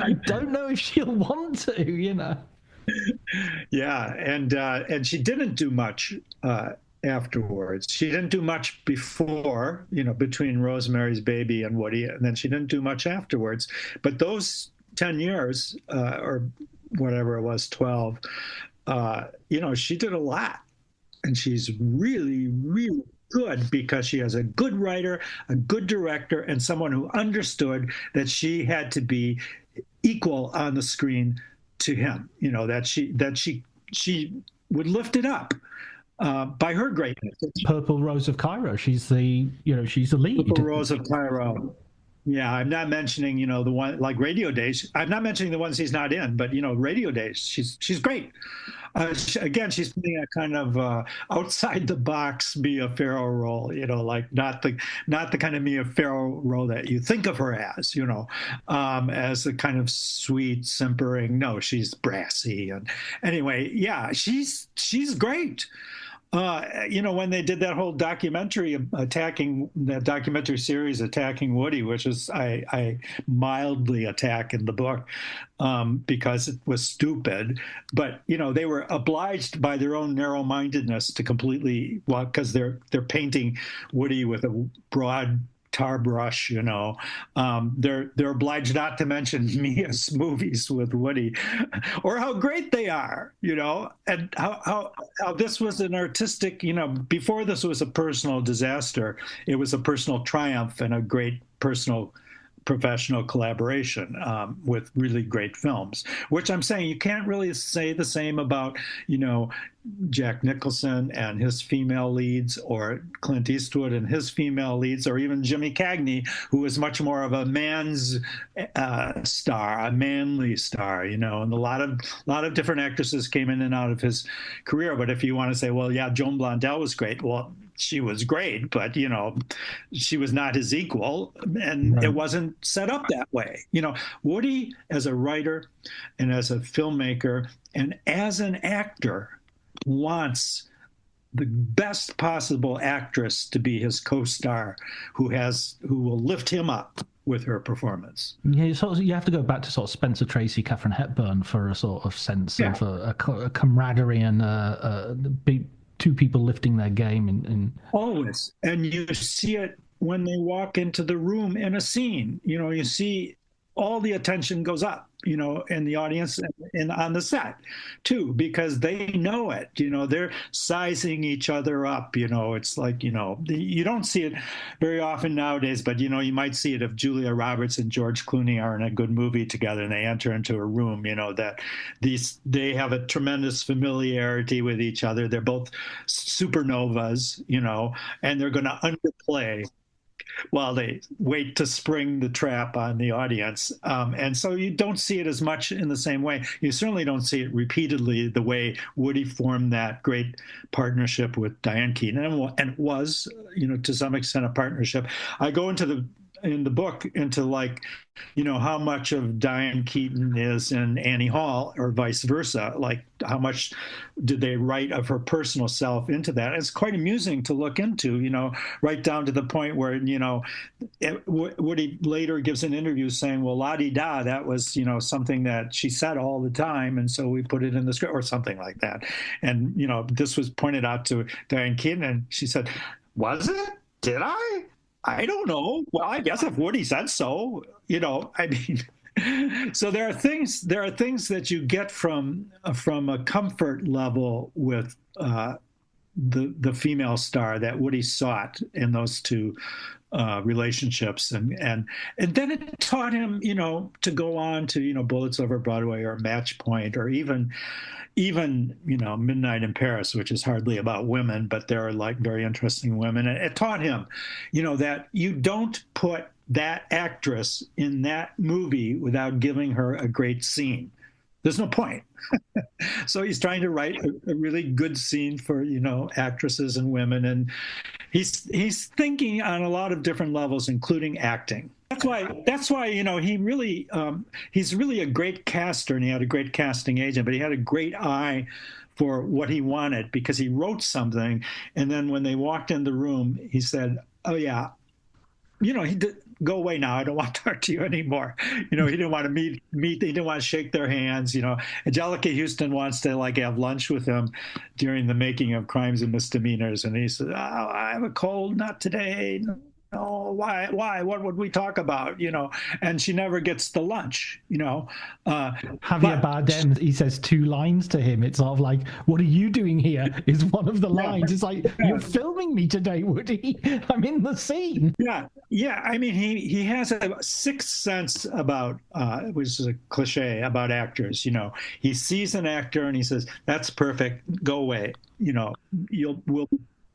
I don't know if she'll want to, Yeah, and she didn't do much afterwards. She didn't do much before, between Rosemary's Baby and Woody, and then she didn't do much afterwards. But those 10 years, or whatever it was, 12, she did a lot. And she's really, really good because she has a good writer, a good director, and someone who understood that she had to be equal on the screen to him, that she would lift it up. By her greatness. Purple Rose of Cairo. She's the lead. Purple Rose of Cairo. Yeah, I'm not mentioning, the one like Radio Days. I'm not mentioning the ones he's not in, but Radio Days. She's great. Again, she's playing a kind of outside the box Mia Farrow role. Not the kind of Mia Farrow role that you think of her as. As a kind of sweet, simpering. No, she's brassy. And anyway, yeah, she's great. When they did that whole documentary series attacking Woody, which is I mildly attack in the book because it was stupid, but they were obliged by their own narrow-mindedness to completely, because they're painting Woody with a broad tar brush, they're obliged not to mention Mia's movies with Woody, or how great they are, and how this was an artistic, before this was a personal disaster, it was a personal triumph and a great personal professional collaboration with really great films, which I'm saying you can't really say the same about, Jack Nicholson and his female leads, or Clint Eastwood and his female leads, or even Jimmy Cagney, who was much more of a man's star, a manly star, and a lot of different actresses came in and out of his career. But if you want to say, well, yeah, Joan Blondell was great, well, she was great, but she was not his equal, and right. It wasn't set up that way. Woody, as a writer and as a filmmaker and as an actor, wants the best possible actress to be his co-star, who will lift him up with her performance. Yeah, you have to go back to sort of Spencer Tracy, Katharine Hepburn for a sort of sense of a camaraderie and two people lifting their game. Always. And you see it when they walk into the room in a scene. You see all the attention goes up, in the audience and on the set too, because they know it, they're sizing each other up, it's like, you don't see it very often nowadays, but, you might see it if Julia Roberts and George Clooney are in a good movie together and they enter into a room, that they have a tremendous familiarity with each other. They're both supernovas, and they're going to underplay while they wait to spring the trap on the audience. And so you don't see it as much in the same way. You certainly don't see it repeatedly the way Woody formed that great partnership with Diane Keaton. And it was, to some extent, a partnership. I go in the book into how much of Diane Keaton is in Annie Hall or vice versa, like how much did they write of her personal self into that. It's quite amusing to look into, right down to the point where, Woody later gives an interview saying, well, la-di-da, that was, something that she said all the time, and so we put it in the script or something like that. And, this was pointed out to Diane Keaton, and she said, was it? Did I don't know. Well, I guess if Woody said so, I mean, So there are things that you get from a comfort level with the female star that Woody sought in those two relationships, and then it taught him, to go on to, Bullets Over Broadway or Match Point, or even Midnight in Paris, which is hardly about women, but there are like very interesting women. And it taught him, that you don't put that actress in that movie without giving her a great scene. There's no point. So he's trying to write a really good scene for, actresses and women. And he's thinking on a lot of different levels, including acting. That's why he's really a great caster, and he had a great casting agent, but he had a great eye for what he wanted, because he wrote something, and then when they walked in the room, he said, "Oh yeah, he did, go away now. I don't want to talk to you anymore." He didn't want to meet. He didn't want to shake their hands. Angelica Houston wants to have lunch with him during the making of Crimes and Misdemeanors, and he says, "Oh, I have a cold. Not today." "Oh, why? What would we talk about?" And she never gets the lunch. Javier Bardem, he says 2 lines to him. It's sort of like, "What are you doing here?" is one of the lines. It's like, "You're filming me today, Woody. I'm in the scene." Yeah. I mean, he has a sixth sense about, which is a cliche about actors. He sees an actor and he says, "That's perfect. Go away.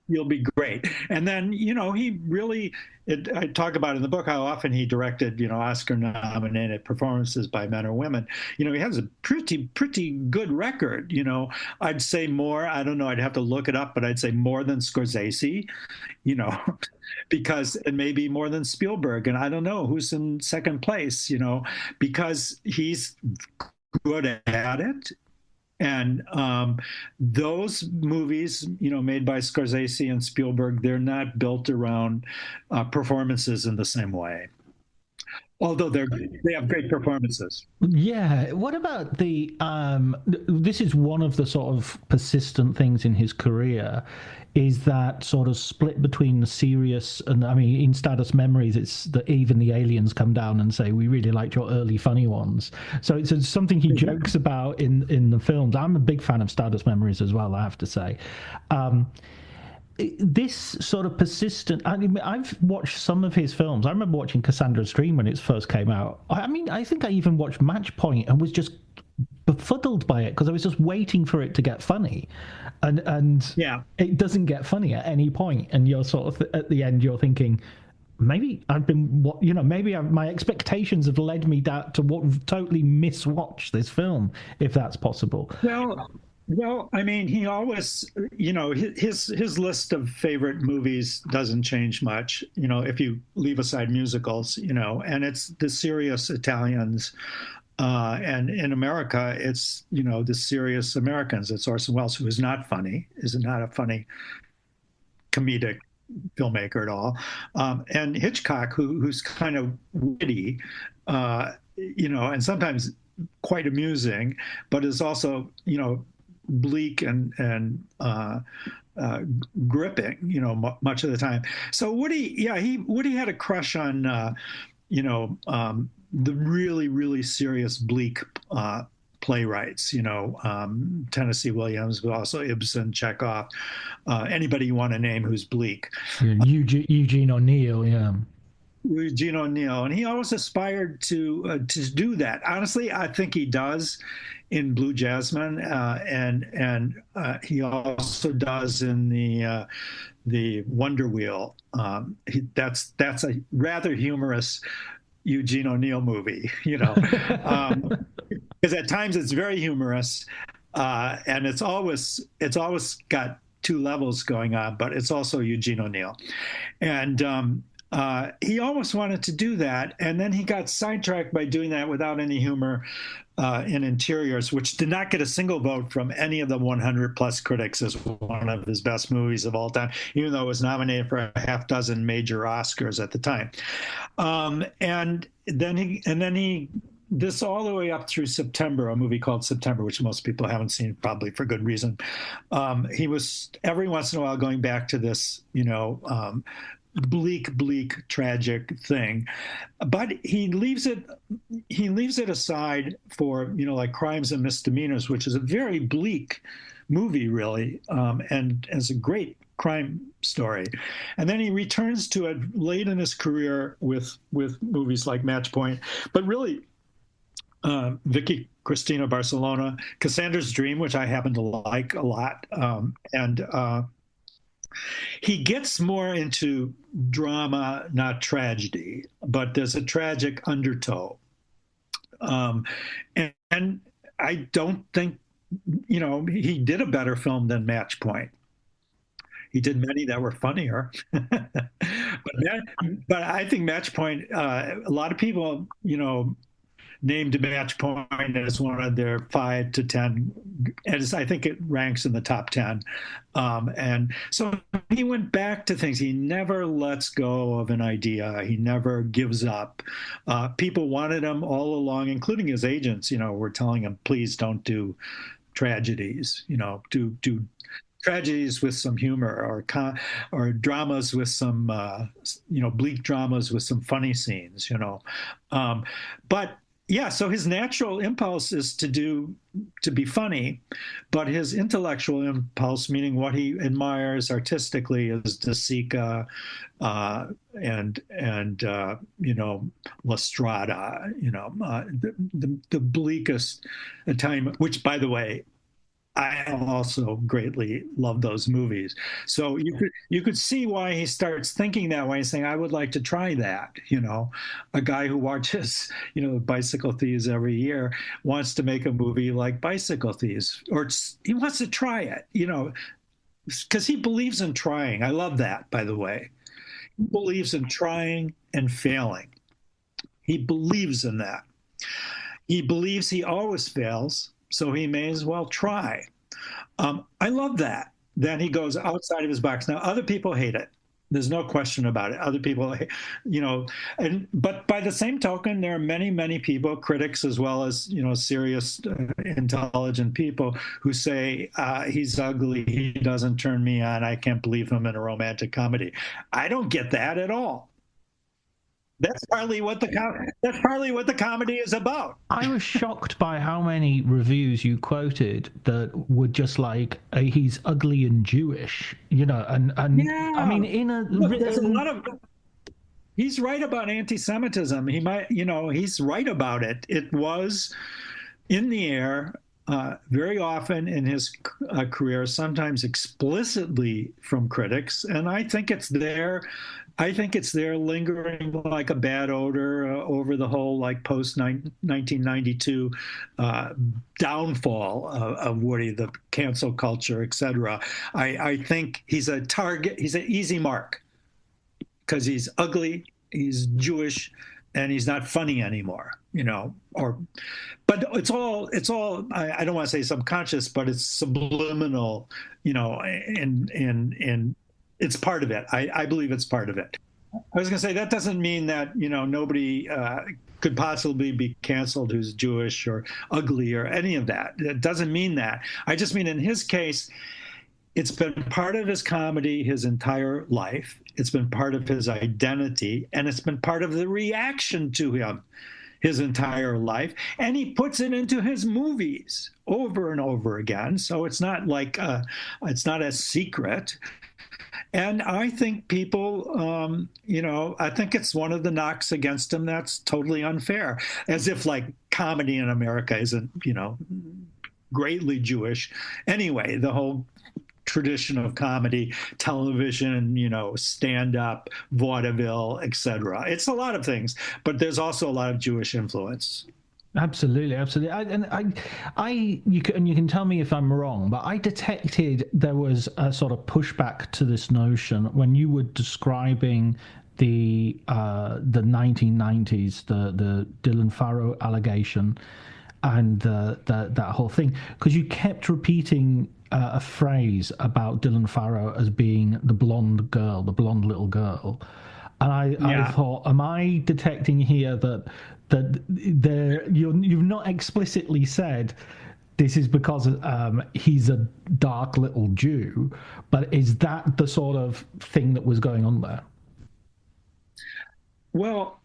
You'll be great." And then, he really, I talk about in the book how often he directed, Oscar-nominated performances by men or women. He has a pretty good record. I'd say more, I don't know, I'd have to look it up, but I'd say more than Scorsese, because, and maybe more than Spielberg. And I don't know who's in second place, because he's good at it. And those movies, made by Scorsese and Spielberg, they're not built around performances in the same way. Although they have great performances. Yeah. What about this is one of the sort of persistent things in his career, is that sort of split between the serious and, in Stardust Memories, it's that even the aliens come down and say, "We really liked your early funny ones." So it's something he jokes about in the films. I'm a big fan of Stardust Memories as well, I have to say. This sort of persistent, I've watched some of his films. I remember watching Cassandra's Dream when it first came out. I think I even watched Match Point and was just befuddled by it, because I was just waiting for it to get funny, and it doesn't get funny at any point, and you're sort of at the end you're thinking, maybe I've been, my expectations have led me to totally miswatch this film, if that's possible. Well, he always, his list of favorite movies doesn't change much, if you leave aside musicals, and it's the serious Italians. And in America, it's, the serious Americans. It's Orson Welles, who is not a funny comedic filmmaker at all. And Hitchcock, who's kind of witty, and sometimes quite amusing, but is also, bleak and gripping, much of the time. So Woody had a crush on, the really, really serious, bleak playwrights, Tennessee Williams, but also Ibsen, Chekhov, anybody you want to name who's bleak. Eugene O'Neill, yeah. Eugene O'Neill, and he always aspired to do that. Honestly, I think he does in Blue Jasmine, and he also does in the Wonder Wheel. That's a rather humorous Eugene O'Neill movie, because at times it's very humorous, and it's always got 2 levels going on, but it's also Eugene O'Neill, and he almost wanted to do that, and then he got sidetracked by doing that without any humor in Interiors, which did not get a single vote from any of the 100+ critics as one of his best movies of all time, even though it was nominated for a half dozen major Oscars at the time. And then he this all the way up through September, a movie called September, which most people haven't seen, probably for good reason. He was every once in a while going back to this, bleak, tragic thing. But he leaves it aside for, like Crimes and Misdemeanors, which is a very bleak movie, really, and as a great crime story. And then he returns to it late in his career with movies like Match Point, but really Vicky Cristina Barcelona, Cassandra's Dream, which I happen to like a lot, and he gets more into drama, not tragedy, but there's a tragic undertow. And I don't think, he did a better film than Match Point. He did many that were funnier. but I think Match Point, a lot of people, named Match Point as one of their 5 to 10, and I think it ranks in the top 10. And so he went back to things. He never lets go of an idea. He never gives up. People wanted him all along, including his agents, were telling him, please don't do tragedies, do tragedies with some humor, or dramas with some, bleak dramas with some funny scenes, But yeah, so his natural impulse is to be funny, but his intellectual impulse, meaning what he admires artistically, is De Sica, and La Strada, the bleakest Italian, which, by the way, I also greatly love those movies. So you could see why he starts thinking that way, saying, I would like to try that. A guy who watches, Bicycle Thieves every year wants to make a movie like Bicycle Thieves, or he wants to try it, because he believes in trying. I love that, by the way. He believes in trying and failing. He believes in that. He believes he always fails, so he may as well try. I love that he goes outside of his box. Now, other people hate it. There's no question about it. Other people, but by the same token, there are many, many people, critics as well as, serious, intelligent people who say, he's ugly, he doesn't turn me on, I can't believe him in a romantic comedy. I don't get that at all. That's partly what the comedy is about. I was shocked by how many reviews you quoted that were just like, he's ugly and Jewish, and yeah. I mean, there's a lot of. He's right about anti-Semitism. He might, he's right about it. It was in the air very often in his career, sometimes explicitly from critics, and I think it's there. I think it's there lingering like a bad odor over the whole post 1992 downfall of Woody, the cancel culture, etc. I think he's a target. He's an easy mark because he's ugly, he's Jewish, and he's not funny anymore. But it's all. I don't want to say subconscious, but it's subliminal. And it's part of it. I believe it's part of it. I was going to say that doesn't mean that nobody could possibly be canceled who's Jewish or ugly or any of that. It doesn't mean that. I just mean in his case, it's been part of his comedy his entire life. It's been part of his identity, and it's been part of the reaction to him his entire life. And he puts it into his movies over and over again. So it's not it's not a secret. And I think people, I think it's one of the knocks against him that's totally unfair, as if comedy in America isn't, greatly Jewish. Anyway, the whole tradition of comedy, television, stand-up, vaudeville, etc. It's a lot of things, but there's also a lot of Jewish influence. Absolutely. You can tell me if I'm wrong, but I detected there was a sort of pushback to this notion when you were describing the 1990s, the Dylan Farrow allegation, and that whole thing, because you kept repeating a phrase about Dylan Farrow as being the blonde little girl, and I thought, am I detecting here that you've not explicitly said this is because he's a dark little Jew, but is that the sort of thing that was going on there? Well,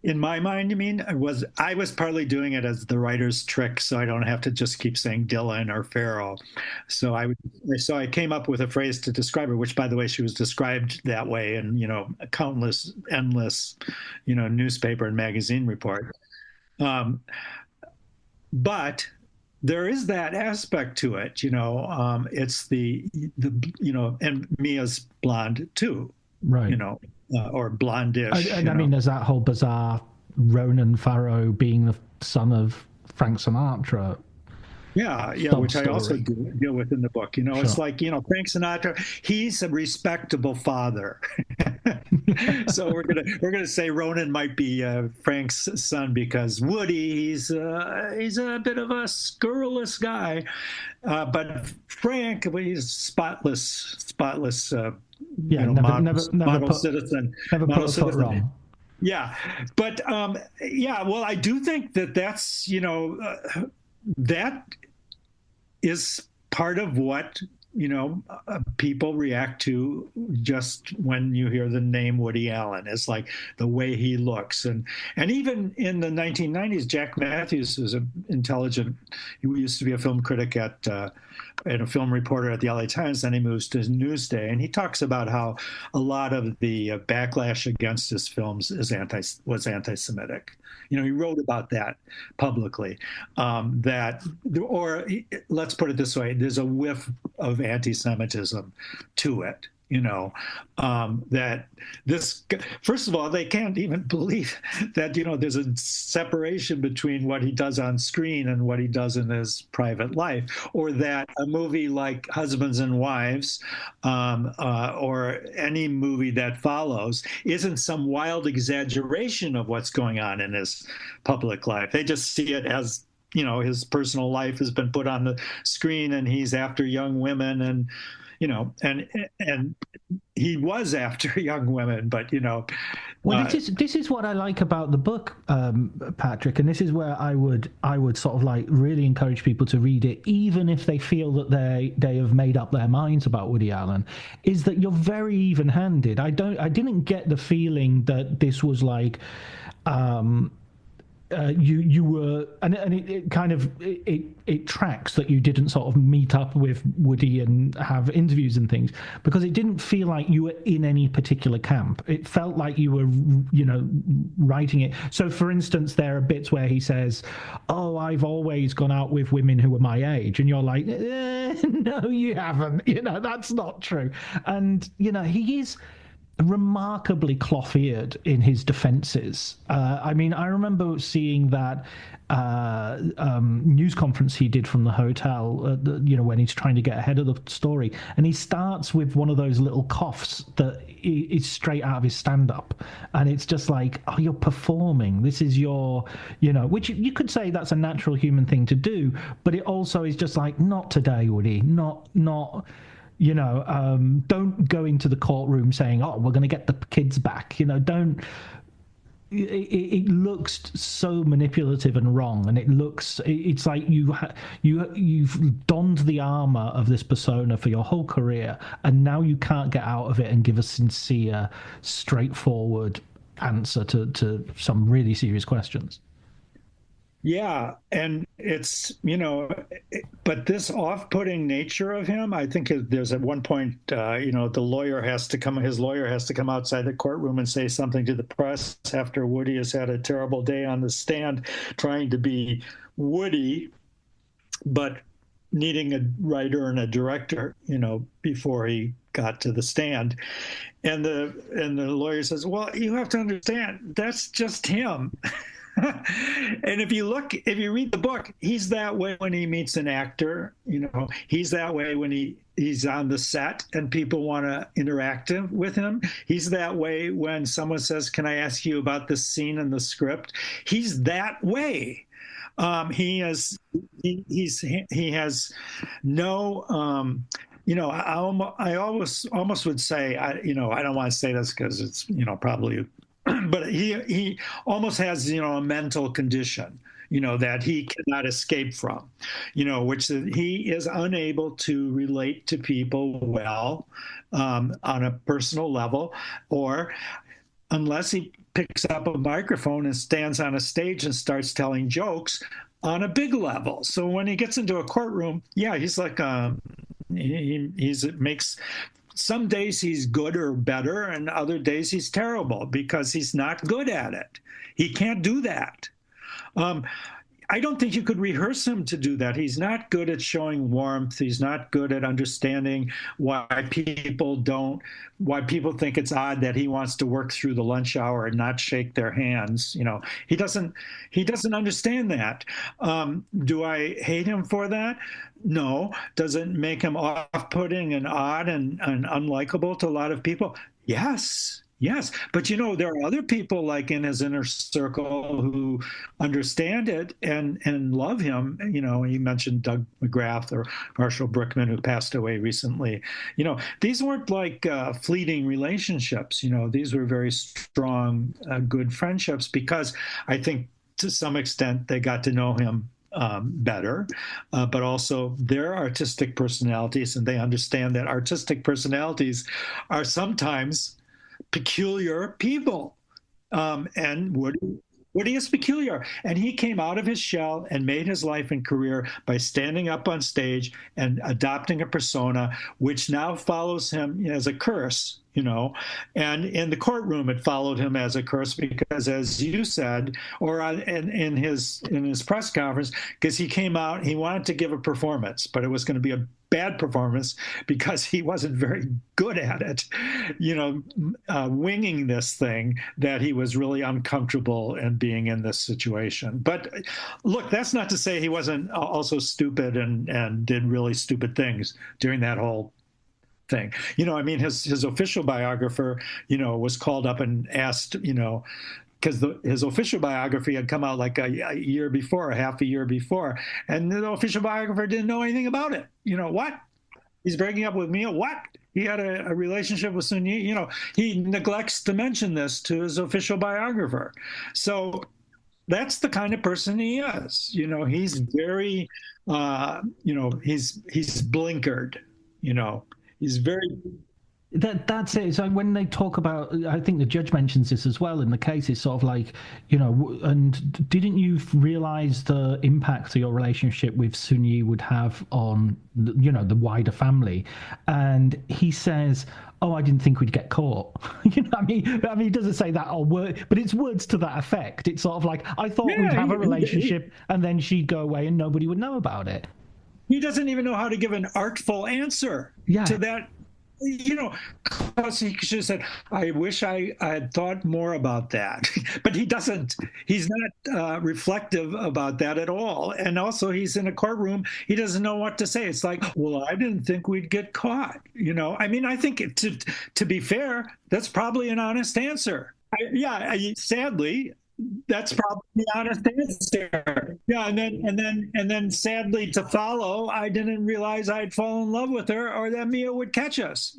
in my mind, you mean, I was partly doing it as the writer's trick, so I don't have to just keep saying Dylan or Farrell. So I came up with a phrase to describe her, which, by the way, she was described that way in countless, endless, newspaper and magazine reports. But there is that aspect to it, it's the and Mia's blonde too, right? Or blondish. And I mean, there's that whole bizarre Ronan Farrow being the son of Frank Sinatra. Yeah, which I also deal with in the book. Sure. It's like, Frank Sinatra, he's a respectable father. So we're gonna say Ronan might be Frank's son because Woody, he's a bit of a scurrilous guy, but Frank, he's spotless. Model citizen. Never put a foot wrong. Yeah, but well, I do think that's that is part of what people react to just when you hear the name Woody Allen. It's like the way he looks, and even in the 1990s, Jack Matthews was an intelligent. He used to be a film critic and a film reporter at the LA Times. Then he moves to Newsday, and he talks about how a lot of the backlash against his films was anti-Semitic. He wrote about that publicly. Or let's put it this way: there's a whiff of anti-Semitism to it. That this, first of all, they can't even believe that, there's a separation between what he does on screen and what he does in his private life, or that a movie like Husbands and Wives, or any movie that follows isn't some wild exaggeration of what's going on in his public life. They just see it as, his personal life has been put on the screen and he's after young women and, and he was after young women, but well, this is what I like about the book, Patrick, and this is where I would sort of like really encourage people to read it, even if they feel that they have made up their minds about Woody Allen, is that you're very even-handed. I didn't get the feeling that this was like. You were, and it kind of it tracks that you didn't sort of meet up with Woody and have interviews and things, because it didn't feel like you were in any particular camp. It felt like you were, writing it. So, for instance, there are bits where he says, "Oh, I've always gone out with women who were my age," and you're like, "No, you haven't. That's not true." And he is remarkably cloth-eared in his defenses. I mean, I remember seeing that news conference he did from the hotel, when he's trying to get ahead of the story, and he starts with one of those little coughs that is straight out of his stand-up, and it's just like, oh, you're performing. This is your, which you could say that's a natural human thing to do, but it also is just like, not today, Woody, not. Don't go into the courtroom saying, "Oh, we're going to get the kids back." Don't. It looks so manipulative and wrong, and it's like you've donned the armor of this persona for your whole career, and now you can't get out of it and give a sincere, straightforward answer to some really serious questions. Yeah, and it's, but this off-putting nature of him, I think there's at one point, his lawyer has to come outside the courtroom and say something to the press after Woody has had a terrible day on the stand trying to be Woody, but needing a writer and a director, before he got to the stand. And the lawyer says, "Well, you have to understand, that's just him." And if you read the book, he's that way when he meets an actor. He's that way when he's on the set and people want to interact with him. He's that way when someone says, "Can I ask you about this scene in the script?" He's that way. He has no. I almost would say, I don't want to say this because it's probably. But he almost has, a mental condition, that he cannot escape from, which he is unable to relate to people well on a personal level, or unless he picks up a microphone and stands on a stage and starts telling jokes on a big level. So when he gets into a courtroom, yeah, he's like, he's makes. Some days he's good or better, and other days he's terrible because he's not good at it. He can't do that. I don't think you could rehearse him to do that. He's not good at showing warmth. He's not good at understanding why people think it's odd that he wants to work through the lunch hour and not shake their hands. He doesn't understand that. Do I hate him for that? No. Does it make him off-putting and odd and unlikable to a lot of people? Yes. Yes, but there are other people like in his inner circle who understand it and love him. He mentioned Doug McGrath or Marshall Brickman, who passed away recently. These weren't like fleeting relationships. These were very strong, good friendships because I think to some extent they got to know him better, but also their artistic personalities, and they understand that artistic personalities are sometimes peculiar people. And Woody is peculiar. And he came out of his shell and made his life and career by standing up on stage and adopting a persona, which now follows him as a curse. And in the courtroom, it followed him as a curse because, as you said, or in his press conference, because he came out, he wanted to give a performance, but it was going to be a bad performance because he wasn't very good at it, winging this thing that he was really uncomfortable in being in this situation. But look, that's not to say he wasn't also stupid and did really stupid things during that whole thing. His official biographer, was called up and asked, because his official biography had come out like a year before, half a year before, and the official biographer didn't know anything about it. What? He's breaking up with Mia? What? He had a relationship with Sun Yi? He neglects to mention this to his official biographer. So that's the kind of person he is. He's very, he's blinkered. He's very. That's it. So when they talk about, I think the judge mentions this as well in the case. It's sort of like, and didn't you realize the impact your relationship with Sun Yi would have on, the wider family? And he says, "Oh, I didn't think we'd get caught." I mean, he doesn't say that or word, but it's words to that effect. It's sort of like, I thought we'd have a relationship and then she'd go away and nobody would know about it. He doesn't even know how to give an artful answer to that. Because he should have said, "I wish I had thought more about that." But he doesn't. He's not reflective about that at all. And also, he's in a courtroom. He doesn't know what to say. It's like, well, I didn't think we'd get caught. I think to be fair, that's probably an honest answer. Sadly, that's probably the honest answer. Yeah, and then sadly to follow, I didn't realize I'd fall in love with her or that Mia would catch us.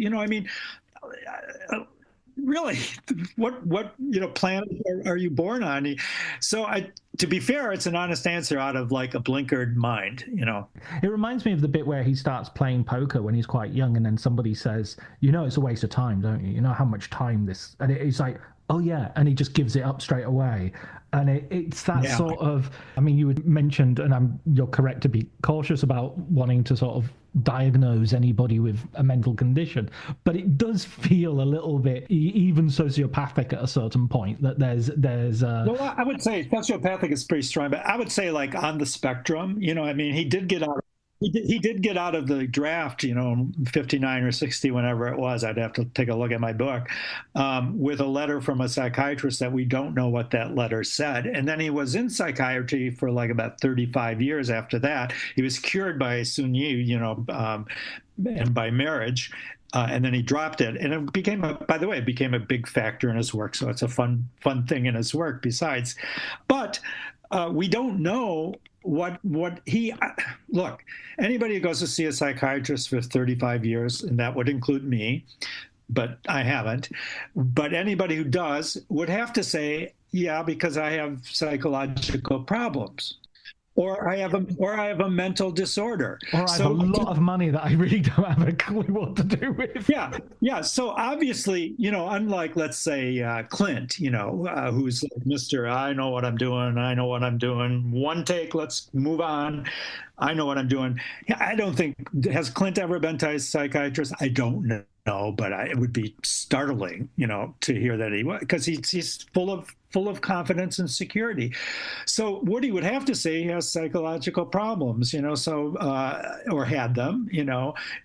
Really, what planet are you born on? So to be fair, it's an honest answer out of like a blinkered mind. It reminds me of the bit where he starts playing poker when he's quite young, and then somebody says, "It's a waste of time, don't you? You know how much time this," and it's like, "Oh yeah," and he just gives it up straight away. And it's that sort of, you had mentioned, and you're correct to be cautious about wanting to sort of diagnose anybody with a mental condition, but it does feel a little bit even sociopathic at a certain point that there's Well, I would say sociopathic is pretty strong, but I would say like on the spectrum. He did get out. He did get out of the draft, 59 or 60, whenever it was. I'd have to take a look at my book, with a letter from a psychiatrist that we don't know what that letter said. And then he was in psychiatry for like about 35 years after that. He was cured by Sun Yi, and by marriage. And then he dropped it. And it became a big factor in his work. So it's a fun thing in his work besides. But we don't know what he look. Anybody who goes to see a psychiatrist for 35 years, and that would include me, but I haven't. But anybody who does would have to say, yeah, because I have psychological problems. or I have a mental disorder. Or I have a lot of money that I really don't have a clue what to do with. Yeah, yeah. So obviously, unlike, let's say, Clint, who's like Mr. I know what I'm doing. I know what I'm doing. One take, let's move on. I know what I'm doing. I don't think, has Clint ever been to a psychiatrist? I don't know. But it would be startling, to hear that he was, because he's full of confidence and security. So Woody would have to say he has psychological problems, or had them,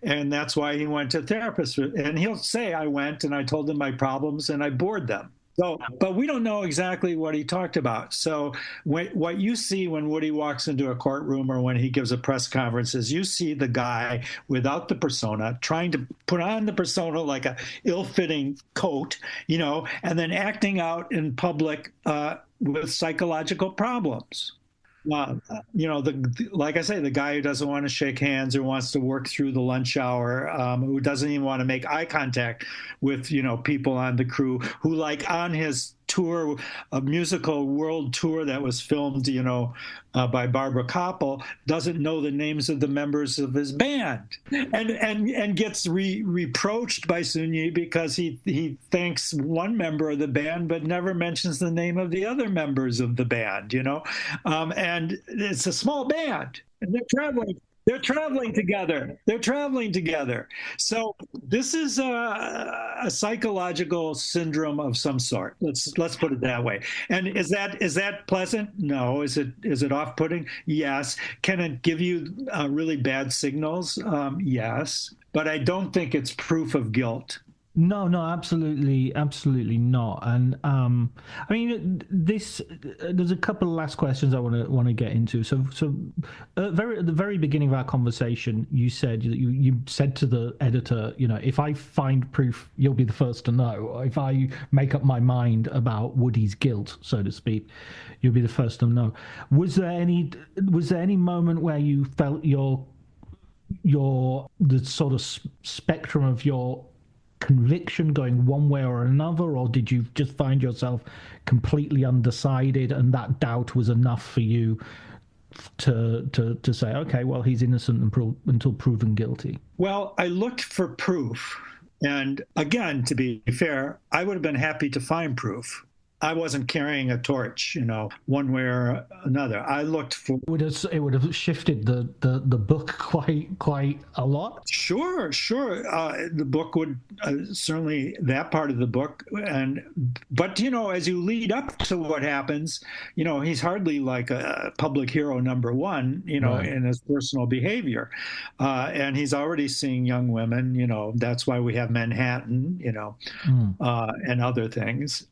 and that's why he went to therapists. And he'll say, I went and I told them my problems and I bored them. So, but we don't know exactly what he talked about. So what you see when Woody walks into a courtroom or when he gives a press conference is you see the guy without the persona trying to put on the persona like a ill-fitting coat, and then acting out in public with psychological problems. Like I say, the guy who doesn't want to shake hands or wants to work through the lunch hour, who doesn't even want to make eye contact with, people on the crew, who, like, on his tour, a musical world tour that was filmed, by Barbara Koppel, doesn't know the names of the members of his band, and gets reproached by Sunyi because he thanks one member of the band but never mentions the name of the other members of the band, and it's a small band, and they're traveling. They're traveling together. So this is a psychological syndrome of some sort. Let's put it that way. And is that pleasant? No. Is it off-putting? Yes. Can it give you really bad signals? Yes. But I don't think it's proof of guilt. No, absolutely not. And I mean, there's a couple of last questions I want to get into. So at the very beginning of our conversation, you said that you said to the editor, if I find proof, you'll be the first to know. If I make up my mind about Woody's guilt, so to speak, you'll be the first to know. Was there any moment where you felt the sort of spectrum of your conviction going one way or another, or did you just find yourself completely undecided and that doubt was enough for you to say, okay, well, he's innocent until proven guilty? Well, I looked for proof, and again, to be fair, I would have been happy to find proof. I wasn't carrying a torch, one way or another. I looked for. It would have shifted the book quite a lot. Sure. The book would certainly, that part of the book, but as you lead up to what happens, he's hardly like a public hero number one, right, in his personal behavior, and he's already seeing young women. That's why we have Manhattan, and other things.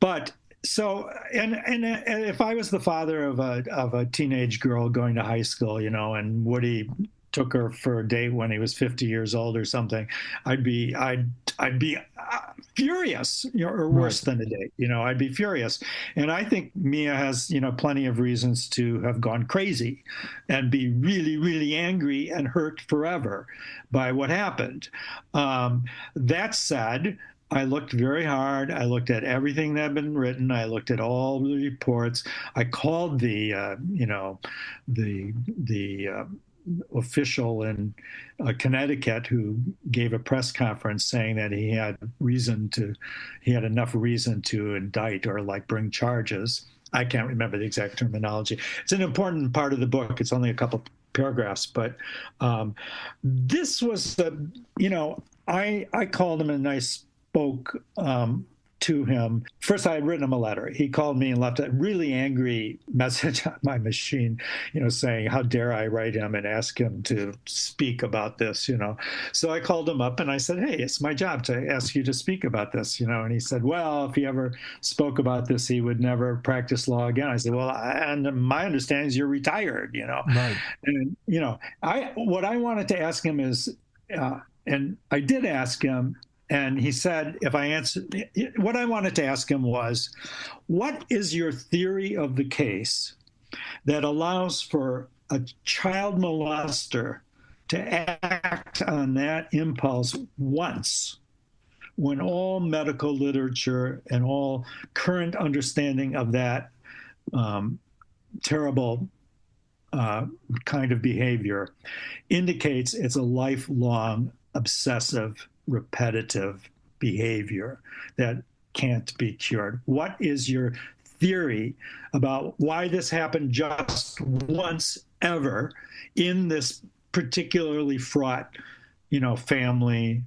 But so, and if I was the father of a teenage girl going to high school, and Woody took her for a date when he was 50 years old or something, I'd be furious, or worse than a date. I'd be furious. And I think Mia has, plenty of reasons to have gone crazy and be really, really angry and hurt forever by what happened. That said, I looked very hard. I looked at everything that had been written. I looked at all the reports. I called the official in Connecticut who gave a press conference saying that he had enough reason to indict or bring charges. I can't remember the exact terminology. It's an important part of the book. It's only a couple paragraphs, but this was I called him, and I spoke to him. First, I had written him a letter. He called me and left a really angry message on my machine, saying, how dare I write him and ask him to speak about this, So I called him up and I said, hey, it's my job to ask you to speak about this, And he said, well, if he ever spoke about this, he would never practice law again. I said, well, and my understanding is you're retired, Right. And, what I wanted to ask him is, and I did ask him, and he said, what I wanted to ask him was, what is your theory of the case that allows for a child molester to act on that impulse once, when all medical literature and all current understanding of that terrible kind of behavior indicates it's a lifelong, obsessive, repetitive behavior that can't be cured. What is your theory about why this happened just once ever in this particularly fraught, family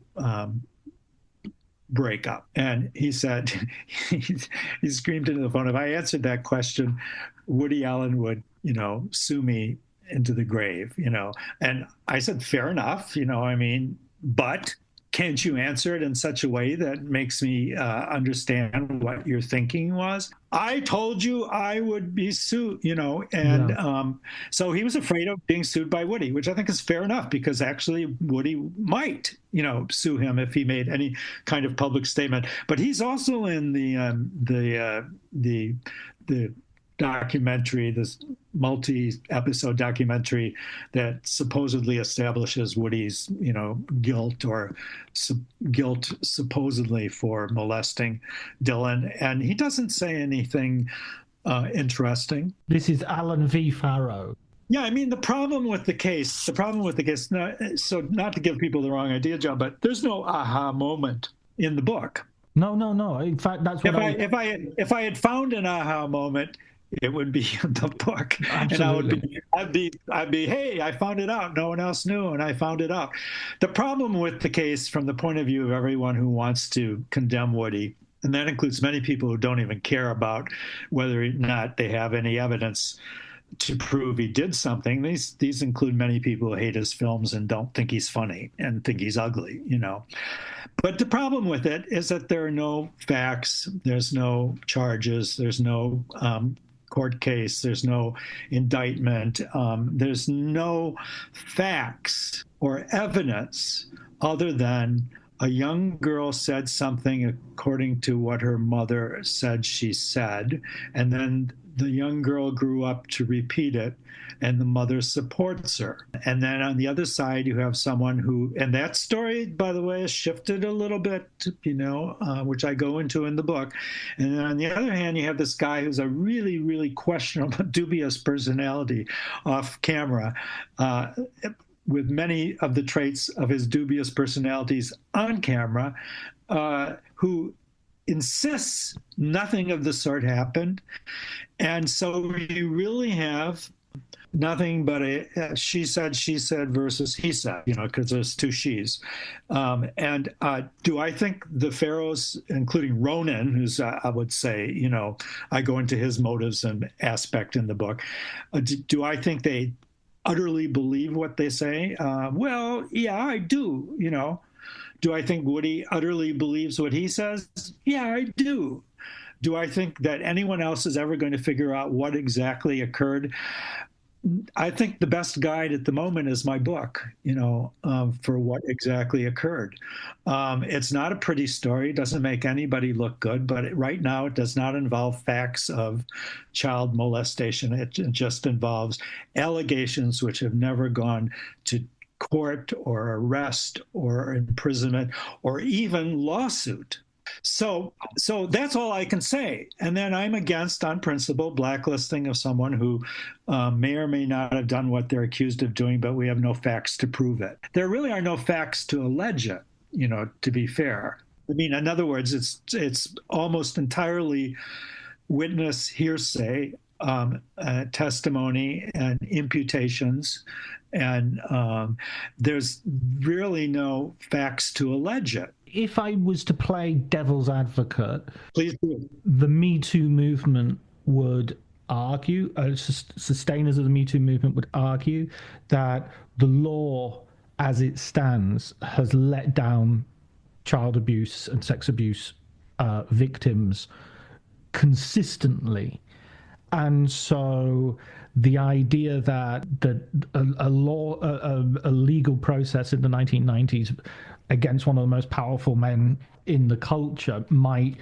breakup? And he said, he screamed into the phone, if I answered that question, Woody Allen would, sue me into the grave, And I said, fair enough, but can't you answer it in such a way that makes me understand what your thinking was? I told you I would be sued, so he was afraid of being sued by Woody, which I think is fair enough, because actually Woody might, sue him if he made any kind of public statement. But he's also in the documentary, this multi-episode documentary that supposedly establishes Woody's, guilt supposedly for molesting Dylan, and he doesn't say anything interesting. This is Alan V. Farrow. Yeah, the problem with the case, not to give people the wrong idea, John, but there's no aha moment in the book. No. In fact, that's what if I had found an aha moment, it would be in the book. Absolutely. And I'd be, hey, I found it out. No one else knew, and I found it out. The problem with the case from the point of view of everyone who wants to condemn Woody, and that includes many people who don't even care about whether or not they have any evidence to prove he did something. These include many people who hate his films and don't think he's funny and think he's ugly, But the problem with it is that there are no facts, there's no charges, there's no court case, there's no indictment, there's no facts or evidence other than a young girl said something according to what her mother said she said, and then the young girl grew up to repeat it, and the mother supports her. And then on the other side, you have someone who, and that story, by the way, is shifted a little bit, which I go into in the book. And then on the other hand, you have this guy who's a really, really questionable, dubious personality off camera, with many of the traits of his dubious personalities on camera, who insists nothing of the sort happened. And so you really have nothing but a she said versus he said, because there's two she's. And do I think the Pharaohs, including Ronan, who's, I would say, I go into his motives and aspect in the book, do I think they utterly believe what they say? Well, yeah, I do, Do I think Woody utterly believes what he says? Yeah, I do. Do I think that anyone else is ever going to figure out what exactly occurred? I think the best guide at the moment is my book, for what exactly occurred. It's not a pretty story. It doesn't make anybody look good, but right now it does not involve facts of child molestation. It just involves allegations which have never gone to court or arrest or imprisonment or even lawsuit. So that's all I can say. And then I'm against, on principle, blacklisting of someone who may or may not have done what they're accused of doing, but we have no facts to prove it. There really are no facts to allege it, to be fair. In other words, it's almost entirely witness hearsay, testimony and imputations, and there's really no facts to allege it. If I was to play devil's advocate, please do. The Me Too movement would argue, sustainers of the Me Too movement would argue that the law as it stands has let down child abuse and sex abuse victims consistently. And so the idea that a legal process in the 1990s against one of the most powerful men in the culture might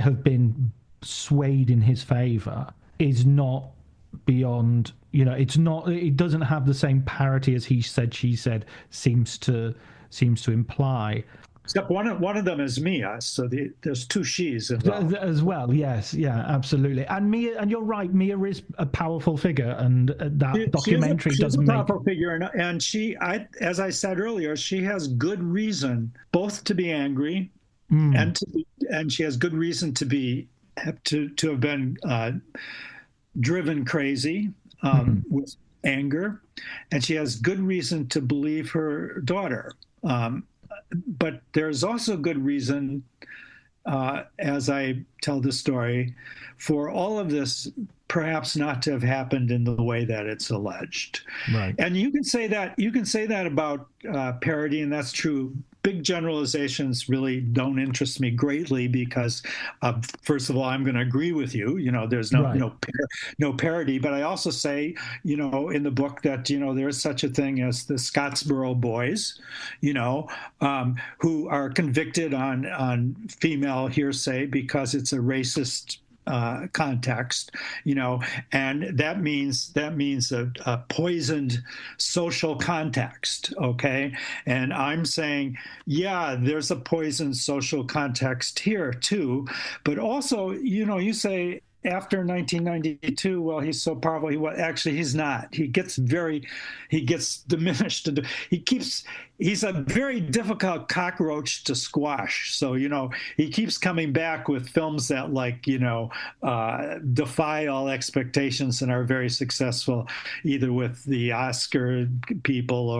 have been swayed in his favor is not beyond, it doesn't have the same parity as he said, she said seems to imply. Except one of them is Mia, so there's two she's involved as well. Yes, yeah, absolutely. And Mia, and you're right, Mia is a powerful figure, and that documentary does she's a make powerful figure, and as I said earlier, she has good reason both to be angry and she has good reason to have been driven crazy with anger, and she has good reason to believe her daughter. But there's also good reason, as I tell the story, for all of this perhaps not to have happened in the way that it's alleged. Right. And you can say that about parody, and that's true. Big generalizations really don't interest me greatly because, first of all, I'm going to agree with you. There's no parody. But I also say, in the book that there's such a thing as the Scottsboro Boys, who are convicted on female hearsay because it's a racist context, and that means a poisoned social context. Okay. And I'm saying, yeah, there's a poisoned social context here too, but also, you say after 1992, well, he's so powerful. Actually, he's not. He gets diminished. He's a very difficult cockroach to squash. So, he keeps coming back with films that defy all expectations and are very successful, either with the Oscar people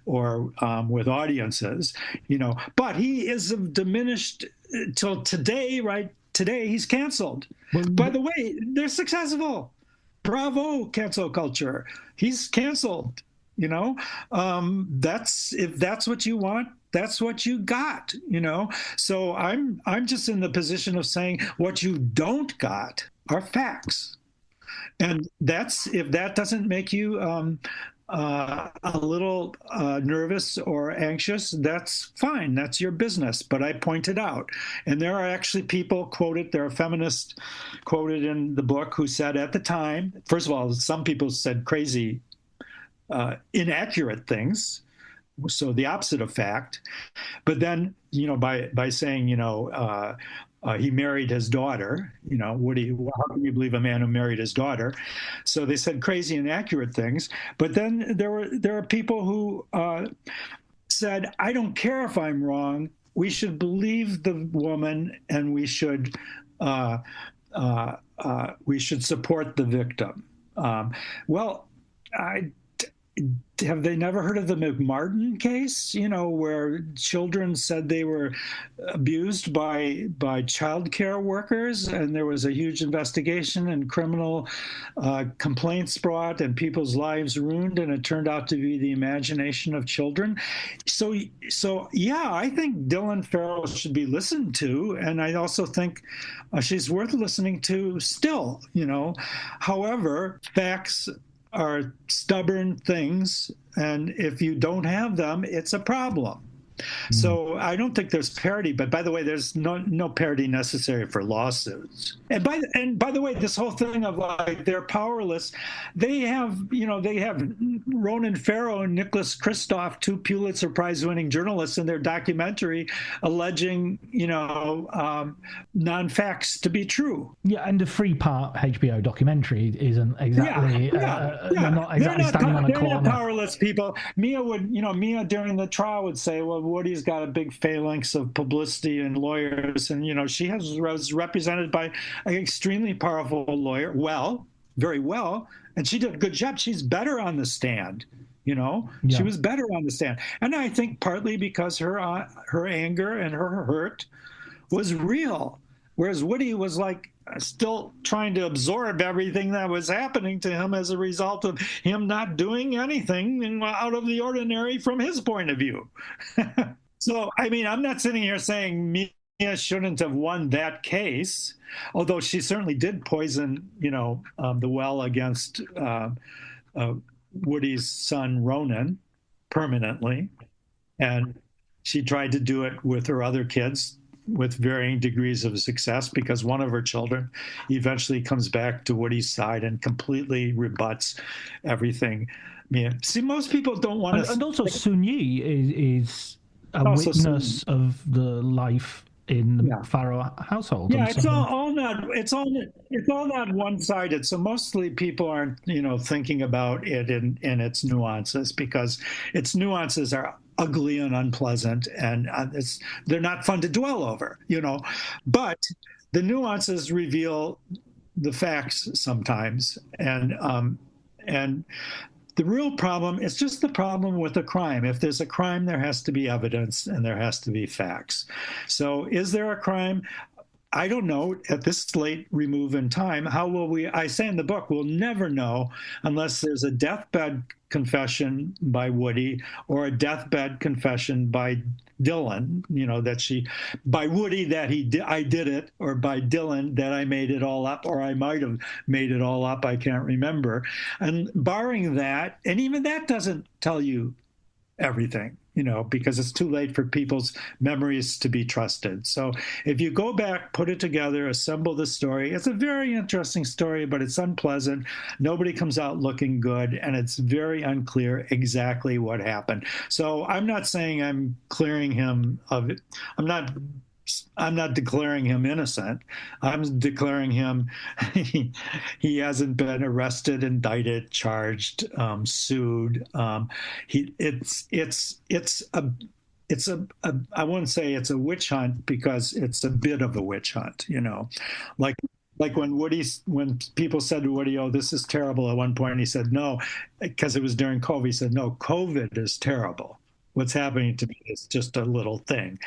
or with audiences, but he is diminished till today, right? Today, he's canceled. Well, by the way, they're successful. Bravo, cancel culture. He's canceled. If that's what you want, that's what you got. So I'm just in the position of saying what you don't got are facts, and if that doesn't make you a little nervous or anxious, that's fine. That's your business. But I pointed out, and there are actually people quoted, there are feminists quoted in the book who said at the time, first of all, some people said crazy, inaccurate things. So the opposite of fact. But then, by saying, he married his daughter. Woody, how can you believe a man who married his daughter? So they said crazy, inaccurate things. But then there are people who said, I don't care if I'm wrong. We should believe the woman, and we should support the victim. Have they never heard of the McMartin case, where children said they were abused by child care workers, and there was a huge investigation and criminal complaints brought and people's lives ruined, and it turned out to be the imagination of children. So yeah, I think Dylan Farrell should be listened to, and I also think she's worth listening to still, However, facts are stubborn things, and if you don't have them, it's a problem. So I don't think there's parity, but by the way, there's no parity necessary for lawsuits. And by the way, this whole thing of they're powerless, they have Ronan Farrow and Nicholas Kristof, two Pulitzer Prize winning journalists, in their documentary alleging non-facts to be true. Yeah, and the 3-part HBO documentary isn't exactly they're not exactly standing on a corner. They're not powerless people. Mia during the trial would say, well, Woody's got a big phalanx of publicity and lawyers, and she was represented by an extremely powerful lawyer, very well, and she did a good job. She's better on the stand, She was better on the stand, and I think partly because her anger and her hurt was real, whereas Woody was still trying to absorb everything that was happening to him as a result of him not doing anything out of the ordinary from his point of view. So, I'm not sitting here saying Mia shouldn't have won that case, although she certainly did poison, the well against Woody's son, Ronan, permanently. And she tried to do it with her other kids with varying degrees of success, because one of her children eventually comes back to Woody's side and completely rebuts everything. See, most people don't want to. And also, Sun Yi is a witness of the life in the Farrow household. Yeah, it's all not one-sided. So mostly people aren't, thinking about it in its nuances, because its nuances are ugly and unpleasant, and they're not fun to dwell over, But the nuances reveal the facts sometimes, and the real problem is just the problem with a crime. If there's a crime, there has to be evidence and there has to be facts. So is there a crime? I don't know. At this late remove in time, how will we? I say in the book, we'll never know unless there's a deathbed confession by Woody or a deathbed confession by Dylan, by Woody that I did it, or by Dylan that I made it all up, or I might have made it all up, I can't remember. And barring that, and even that doesn't tell you everything, because it's too late for people's memories to be trusted. So if you go back, put it together, assemble the story, it's a very interesting story, but it's unpleasant. Nobody comes out looking good, and it's very unclear exactly what happened. So I'm not saying I'm clearing him of it. I'm not declaring him innocent. I'm declaring him he hasn't been arrested, indicted, charged, sued. It's I wouldn't say it's a witch hunt, because it's a bit of a witch hunt, like when people said to Woody, "Oh, this is terrible," at one point he said, "No," because it was during COVID. He said, "No, COVID is terrible. What's happening to me is just a little thing,"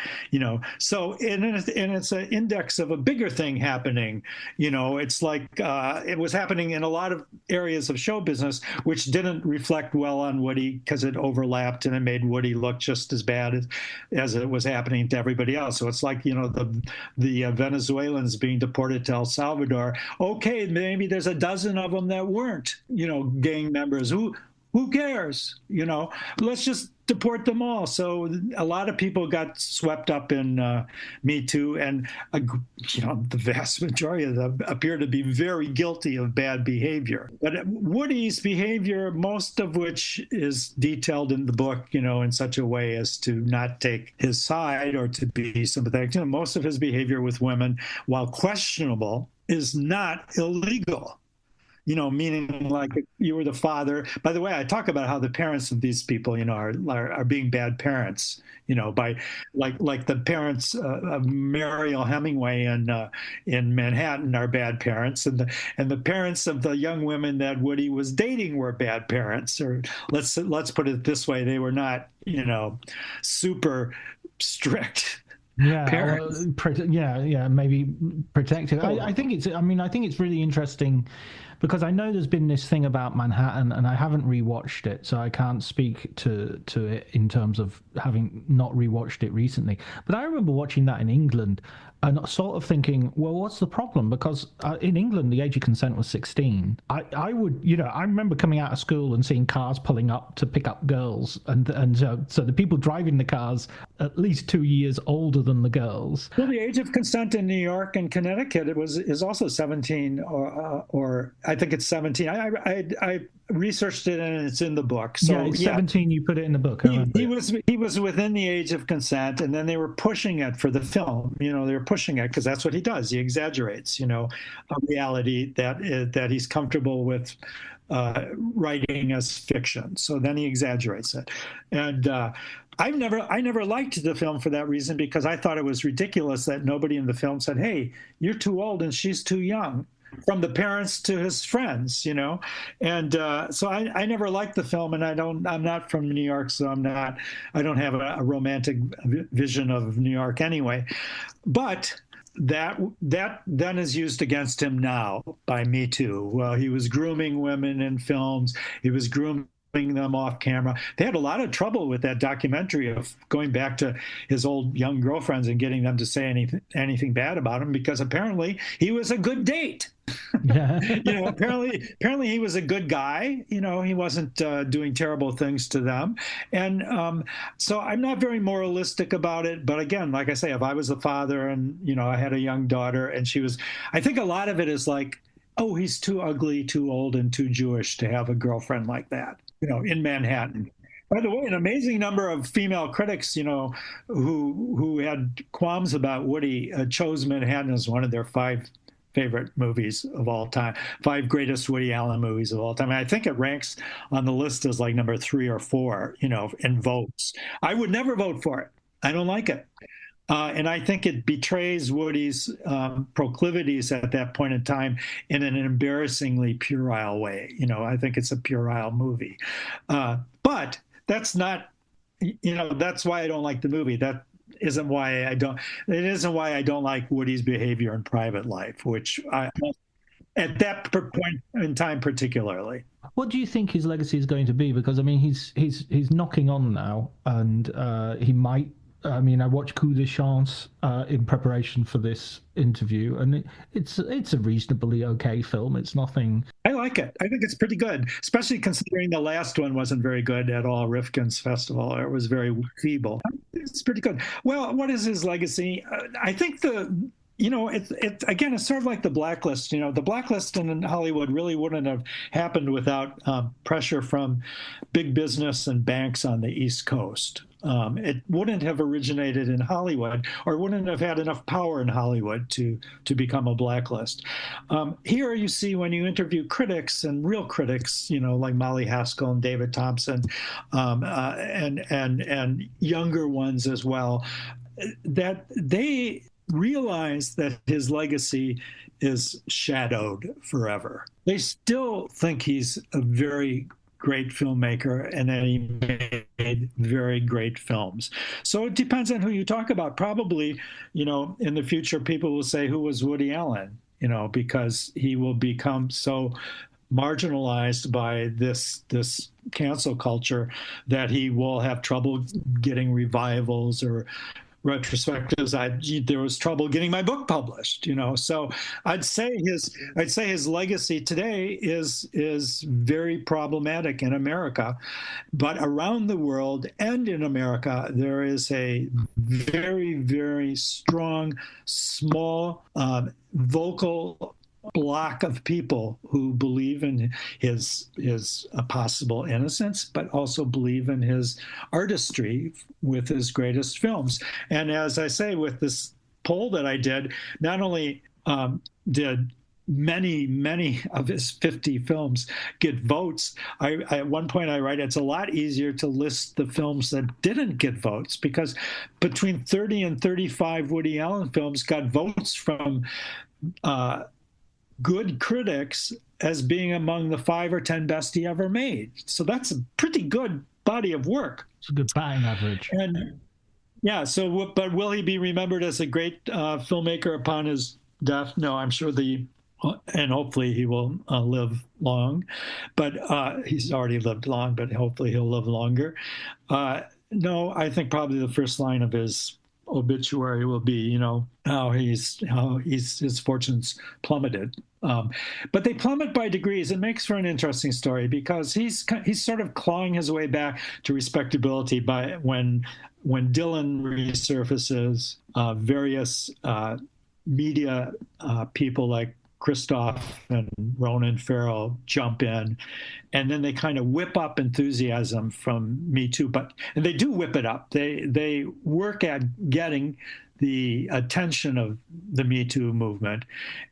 So, and it's an index of a bigger thing happening. It's like it was happening in a lot of areas of show business, which didn't reflect well on Woody, because it overlapped and it made Woody look just as bad as it was happening to everybody else. So it's like, the Venezuelans being deported to El Salvador. Okay, maybe there's a dozen of them that weren't, gang members. Who cares? Let's just deport them all. So a lot of people got swept up in Me Too, and the vast majority of them appear to be very guilty of bad behavior. But Woody's behavior, most of which is detailed in the book, in such a way as to not take his side or to be sympathetic. Most of his behavior with women, while questionable, is not illegal. Meaning like you were the father. By the way, I talk about how the parents of these people, are being bad parents, by like the parents of Mariel Hemingway in Manhattan are bad parents, and the parents of the young women that Woody was dating were bad parents. Or let's put it this way, they were not, super strict. Maybe protective. I think it's really interesting, because I know there's been this thing about Manhattan, and I haven't rewatched it, so I can't speak to it in terms of having not rewatched it recently. But I remember watching that in England and sort of thinking, well, what's the problem? Because in England, the age of consent was 16. I would, I remember coming out of school and seeing cars pulling up to pick up girls, and so the people driving the cars at least 2 years older than the girls. Well, the age of consent in New York and Connecticut is also 17, or I think it's 17. I researched it, and it's in the book. So it's 17. You put it in the book. He was within the age of consent, and then they were pushing it for the film. They were pushing it because that's what he does. He exaggerates, a reality that he's comfortable with writing as fiction. So then he exaggerates it, and I never liked the film for that reason, because I thought it was ridiculous that nobody in the film said, "Hey, you're too old and she's too young," from the parents to his friends, and so I never liked the film, and I'm not from New York, so I don't have a romantic vision of New York anyway. But that then is used against him now by Me Too. Well, he was grooming women in films. He was grooming them off camera. They had a lot of trouble with that documentary of going back to his old young girlfriends and getting them to say anything bad about him, because apparently he was a good date. Yeah. apparently he was a good guy. He wasn't doing terrible things to them. And so I'm not very moralistic about it. But again, like I say, if I was a father and, I had a young daughter and I think a lot of it is like, oh, he's too ugly, too old, and too Jewish to have a girlfriend like that, in Manhattan. By the way, an amazing number of female critics, who had qualms about Woody, chose Manhattan as one of their 5 favorite movies of all time, 5 greatest Woody Allen movies of all time. And I think it ranks on the list as like number 3 or 4, in votes. I would never vote for it. I don't like it. And I think it betrays Woody's proclivities at that point in time in an embarrassingly puerile way. I think it's a puerile movie. But that's not, that's why I don't like the movie. It isn't why I don't like Woody's behavior in private life, which at that point in time particularly. What do you think his legacy is going to be? Because I mean, he's knocking on now, and he might. I mean, I watched Coup de Chance in preparation for this interview, and it's a reasonably okay film. It's nothing. I like it. I think it's pretty good, especially considering the last one wasn't very good at all. Rifkin's Festival. It was very feeble. It's pretty good. Well, what is his legacy? I think it's sort of like the Blacklist. The Blacklist in Hollywood really wouldn't have happened without pressure from big business and banks on the East Coast. It wouldn't have originated in Hollywood, or wouldn't have had enough power in Hollywood to become a blacklist. Here you see, when you interview critics, and real critics, like Molly Haskell and David Thompson, and younger ones as well, that they realize that his legacy is shadowed forever. They still think he's a very great filmmaker and that he made very great films. So it depends on who you talk about. Probably, in the future, people will say, who was Woody Allen? Because he will become so marginalized by this cancel culture that he will have trouble getting revivals or retrospectives. There was trouble getting my book published, So I'd say his legacy today is very problematic in America, but around the world and in America, there is a very, very strong, small, vocal block of people who believe in his possible innocence, but also believe in his artistry with his greatest films. And as I say, with this poll that I did, not only did many of his 50 films get votes, at one point I write, it's a lot easier to list the films that didn't get votes, because between 30 and 35 Woody Allen films got votes from good critics as being among the 5 or 10 best he ever made. So that's a pretty good body of work. It's a good batting average. And yeah, but will he be remembered as a great filmmaker upon his death? No, I'm sure and hopefully he will live long, but he's already lived long, but hopefully he'll live longer. No, I think probably the first line of his obituary will be, how his fortunes plummeted. But they plummet by degrees. It makes for an interesting story, because he's sort of clawing his way back to respectability by when Dylan resurfaces, various media people like Christoph and Ronan Farrow jump in, and then they kind of whip up enthusiasm from Me Too. And they do whip it up. They work at getting the attention of the Me Too movement,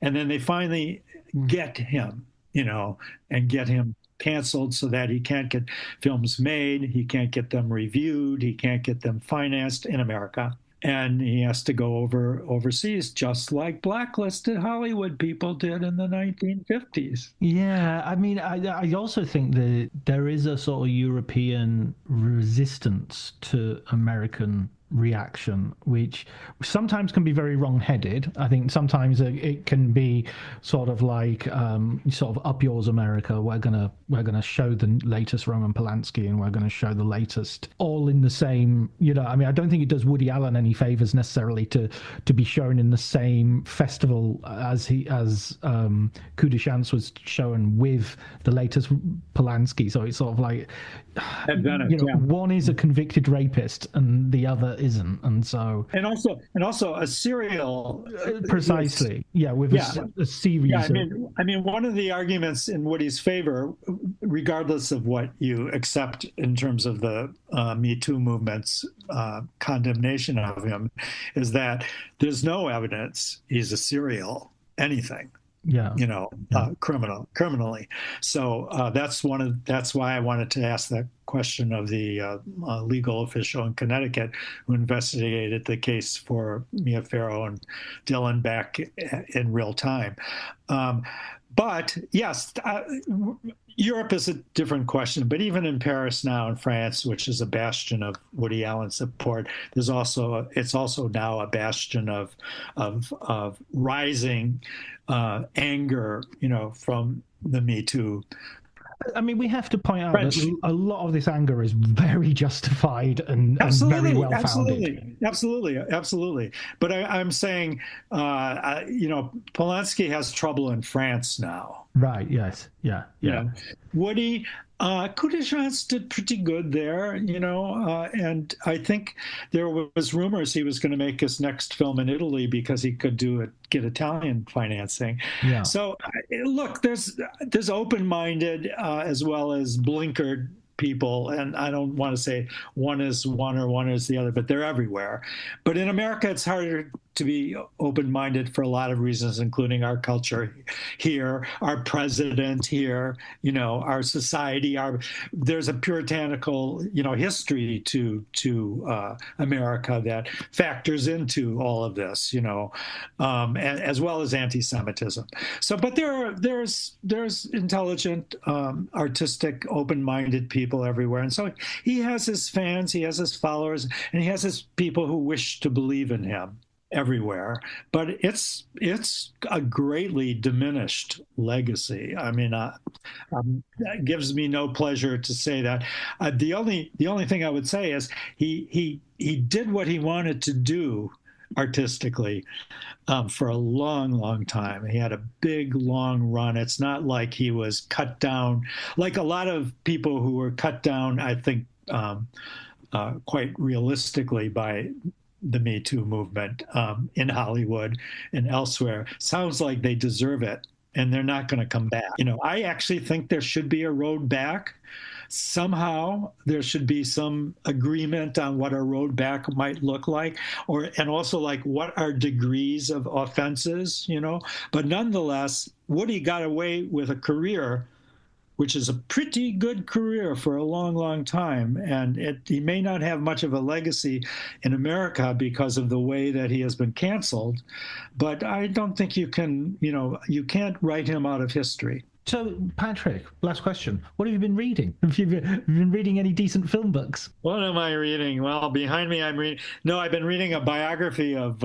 and then they finally get him, and get him canceled so that he can't get films made, he can't get them reviewed, he can't get them financed in America. And he has to go overseas, just like blacklisted Hollywood people did in the 1950s. Yeah, I mean, I also think that there is a sort of European resistance to American reaction, which sometimes can be very wrong-headed. I think sometimes it can be sort of like sort of up yours America. We're gonna show the latest Roman Polanski, and we're gonna show the latest, all in the same. I mean, I don't think it does Woody Allen any favors necessarily to be shown in the same festival as Coup de Chance was shown with the latest Polanski. So it's sort of like, Venice, one is a convicted rapist and the other isn't, and so and also a serial precisely, yeah, with a series. Yeah, I mean, one of the arguments in Woody's favor, regardless of what you accept in terms of the Me Too movement's condemnation of him, is that there's no evidence he's a serial anything. Yeah, criminally. So that's why I wanted to ask that question of the legal official in Connecticut who investigated the case for Mia Farrow and Dylan Beck in real time. But yes, Europe is a different question. But even in Paris now, in France, which is a bastion of Woody Allen support, it's also now a bastion of rising anger, from the Me Too. I mean, we have to point out that a lot of this anger is very justified and very well founded. Absolutely. But I'm saying, Polanski has trouble in France now. Right. Yes. Yeah. Woody, Coup de Chance did pretty good there, and I think there was rumors he was going to make his next film in Italy because he could get Italian financing. Yeah. So look, there's open-minded as well as blinkered people, and I don't want to say one is one or one is the other, but they're everywhere. But in America, it's harder to be open-minded for a lot of reasons, including our culture here, our president here, our society. There's a puritanical, history to America that factors into all of this, and, as well as anti-Semitism. So, but there's intelligent, artistic, open-minded people everywhere, and so he has his fans, he has his followers, and he has his people who wish to believe in him everywhere, but it's a greatly diminished legacy. I mean, that gives me no pleasure to say that. The only thing I would say is he did what he wanted to do artistically for a long time. He had a big, long run. It's not like he was cut down like a lot of people who were cut down, I think, quite realistically by the Me Too movement in Hollywood and elsewhere. Sounds like they deserve it, and they're not going to come back. I actually think there should be a road back. Somehow there should be some agreement on what a road back might look like, and also like what are degrees of offenses, But nonetheless, Woody got away with a career which is a pretty good career for a long, long time. And he may not have much of a legacy in America because of the way that he has been canceled, but I don't think you can't write him out of history. So, Patrick, last question. What have you been reading? Have you been reading any decent film books? What am I reading? Well, behind me, I've been reading a biography of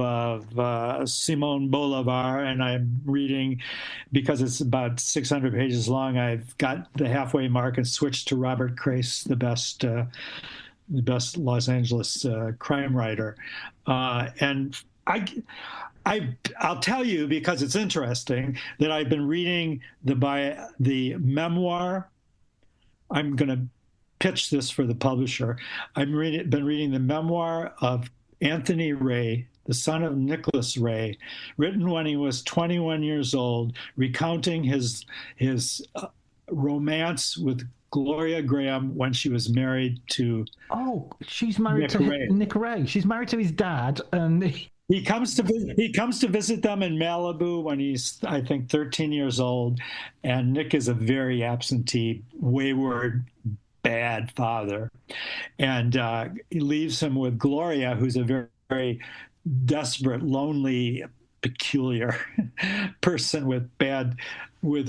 Simon Bolivar, and I'm reading, because it's about 600 pages long, I've got the halfway mark and switched to Robert Crais, the best Los Angeles crime writer. And I'll tell you, because it's interesting, that I've been reading the memoir. I'm going to pitch this for the publisher. I've been reading the memoir of Anthony Ray, the son of Nicholas Ray, written when he was 21 years old, recounting his romance with Gloria Graham when she was married to. Oh, she's married to Nick Ray. She's married to his dad, and He comes to visit them in Malibu when he's, I think, 13 years old, and Nick is a very absentee, wayward, bad father, and he leaves him with Gloria, who's a very, very desperate, lonely, peculiar person with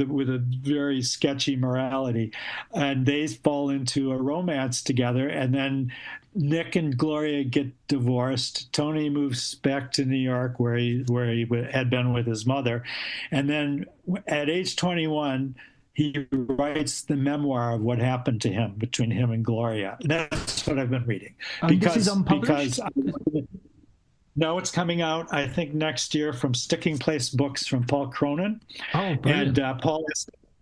a very sketchy morality, and they fall into a romance together, and then Nick and Gloria get divorced. Tony moves back to New York where he had been with his mother, and then at age 21 he writes the memoir of what happened to him, between him and Gloria. That's what I've been reading. This is unpublished? No, it's coming out, I think, next year from Sticking Place Books from Paul Cronin. Oh, brilliant. And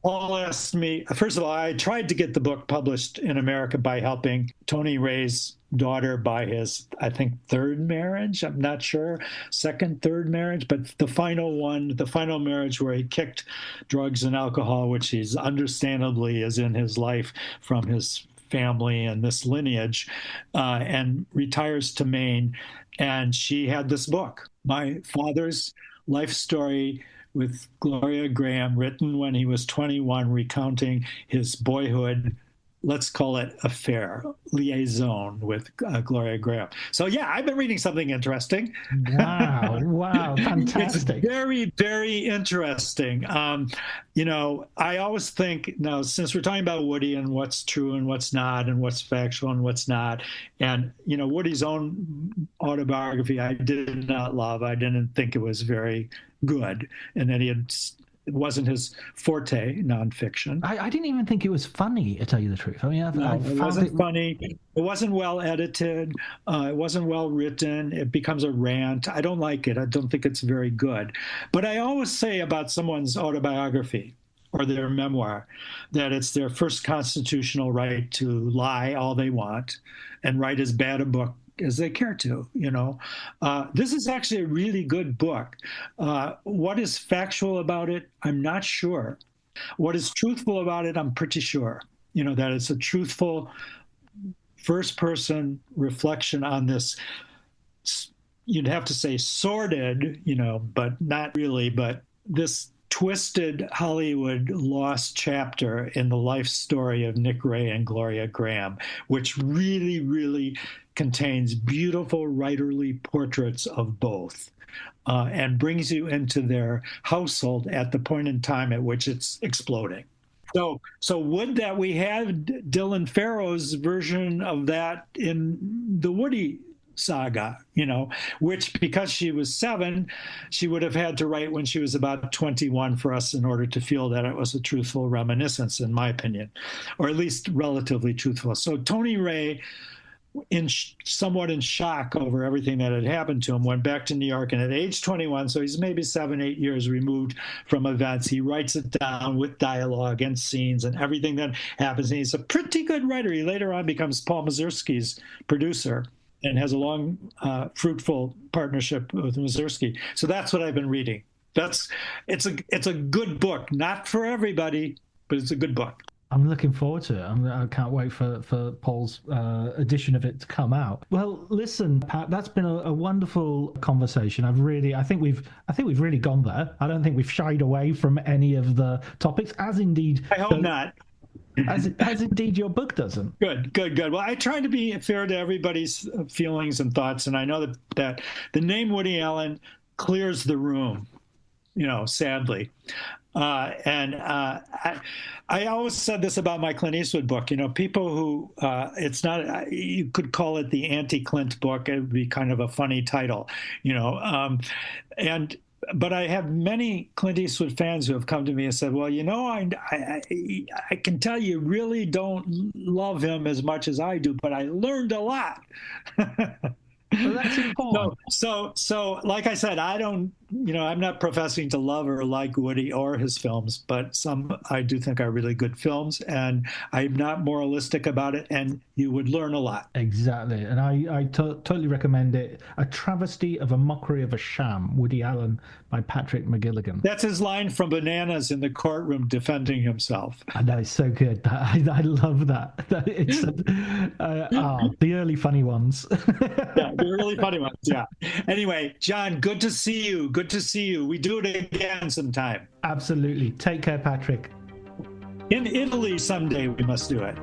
Paul asked me, first of all, I tried to get the book published in America by helping Tony Ray's daughter by his, I think, third marriage. I'm not sure, second, third marriage, but the final one, the final marriage where he kicked drugs and alcohol, which he's understandably is in his life from his family and this lineage, and retires to Maine. And she had this book, My Father's Life Story with Gloria Graham, written when he was 21, recounting his boyhood, let's call it affair, liaison with Gloria Graham. So yeah, I've been reading something interesting. Wow, fantastic. It's very, very interesting. I always think, now, since we're talking about Woody and what's true and what's not and what's factual and what's not, and, Woody's own autobiography, I did not love. I didn't think it was very good. And then it wasn't his forte, nonfiction. I didn't even think it was funny, to tell you the truth. I mean, it wasn't funny. It wasn't well edited. It wasn't well written. It becomes a rant. I don't like it. I don't think it's very good. But I always say about someone's autobiography or their memoir that it's their first constitutional right to lie all they want and write as bad a book as they care to. This is actually a really good book. What is factual about it, I'm not sure. What is truthful about it, I'm pretty sure. That it's a truthful first-person reflection on this, you'd have to say sordid, but not really, but this twisted Hollywood lost chapter in the life story of Nick Ray and Gloria Graham, which really, really contains beautiful writerly portraits of both, and brings you into their household at the point in time at which it's exploding. So would that we had Dylan Farrow's version of that in the Woody saga, which, because she was 7, she would have had to write when she was about 21 for us in order to feel that it was a truthful reminiscence, in my opinion, or at least relatively truthful. So Tony Ray, somewhat in shock over everything that had happened to him, went back to New York, and at age 21, so he's maybe 7-8 years removed from events, he writes it down with dialogue and scenes and everything that happens, and he's a pretty good writer. He later on becomes Paul Mazursky's producer and has a long, fruitful partnership with Mazursky. So that's what I've been reading. It's a good book, not for everybody, but it's a good book. I'm looking forward to it. I can't wait for Paul's edition of it to come out. Well, listen, Pat, that's been a wonderful conversation. I think we've really gone there. I don't think we've shied away from any of the topics, as indeed. I hope not. As indeed your book doesn't. Good. Well, I try to be fair to everybody's feelings and thoughts, and I know that the name Woody Allen clears the room, sadly. I always said this about my Clint Eastwood book. People who it's not, you could call it the anti-Clint book. It would be kind of a funny title, But I have many Clint Eastwood fans who have come to me and said, well, I can tell you really don't love him as much as I do, but I learned a lot. Well, that's important. So like I said, I'm not professing to love or like Woody or his films, but some I do think are really good films, and I'm not moralistic about it, and you would learn a lot. Exactly, and I totally recommend it. A Travesty of a Mockery of a Sham, Woody Allen, by Patrick McGilligan. That's his line from Bananas in the courtroom defending himself. I know, it's so good. I love that. It's the early funny ones. Yeah, the really funny ones, yeah. Anyway, John, good to see you. Good to see you. We do it again sometime. Absolutely. Take care, Patrick. In Italy someday we must do it.